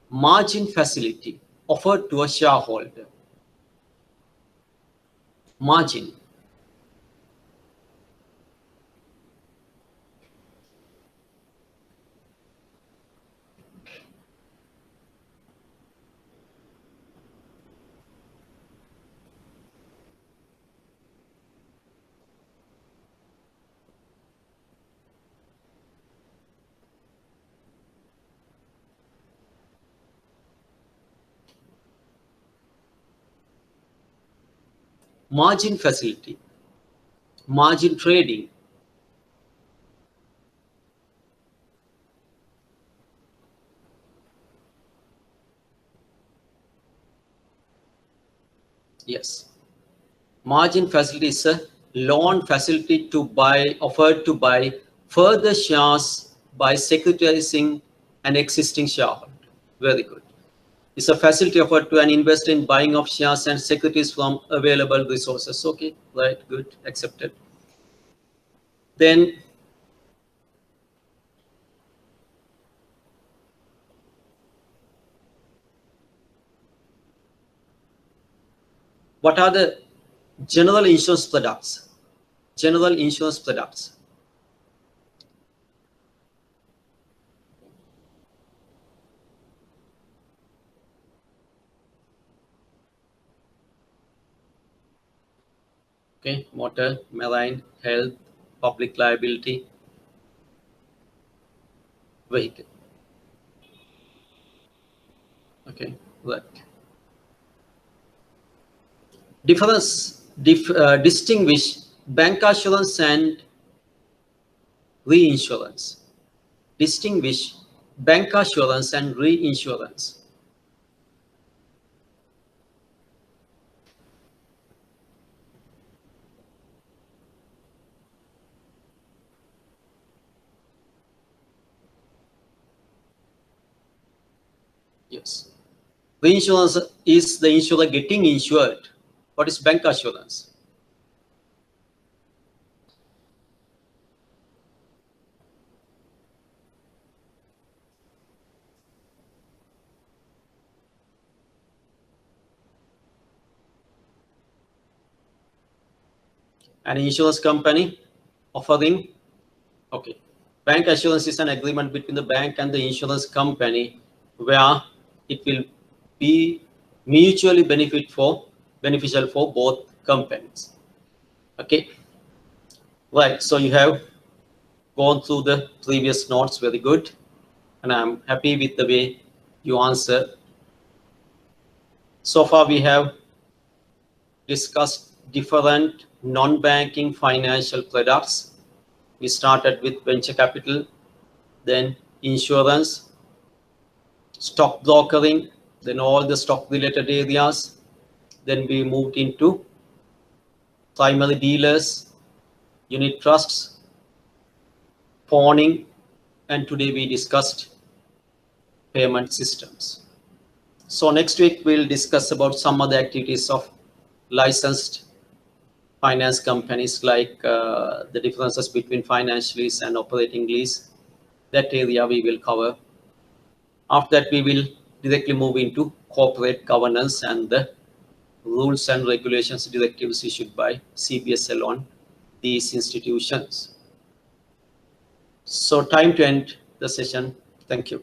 margin facility offered to a shareholder? Margin. Margin facility. Margin trading. Yes. Margin facility is a loan facility to buy, offered to buy further shares by securitizing an existing shareholder. Very good. It's a facility offered to an investor in buying of shares and securities from available resources. Okay, right, good, accepted. Then what are the general insurance products? General insurance products. Okay, motor, marine, health, public liability, vehicle. Okay, right. Distinguish bank assurance and reinsurance. Distinguish bank assurance and reinsurance. Yes. Reinsurance is the insurer getting insured. What is bank assurance? An insurance company offering, okay. Bank assurance is an agreement between the bank and the insurance company where it will be mutually beneficial for both companies. Okay. Right. So you have gone through the previous notes very good. And I'm happy with the way you answer. So far we have discussed different non-banking financial products. We started with venture capital, then insurance, stock brokering, then all the stock related areas. Then we moved into primary dealers, unit trusts, pawning, and today we discussed payment systems. So next week we'll discuss about some other activities of licensed finance companies, like the differences between finance lease and operating lease. That area we will cover. After that we will directly move into corporate governance and the rules and regulations directives issued by CBSL on these institutions. So time to end the session. Thank you.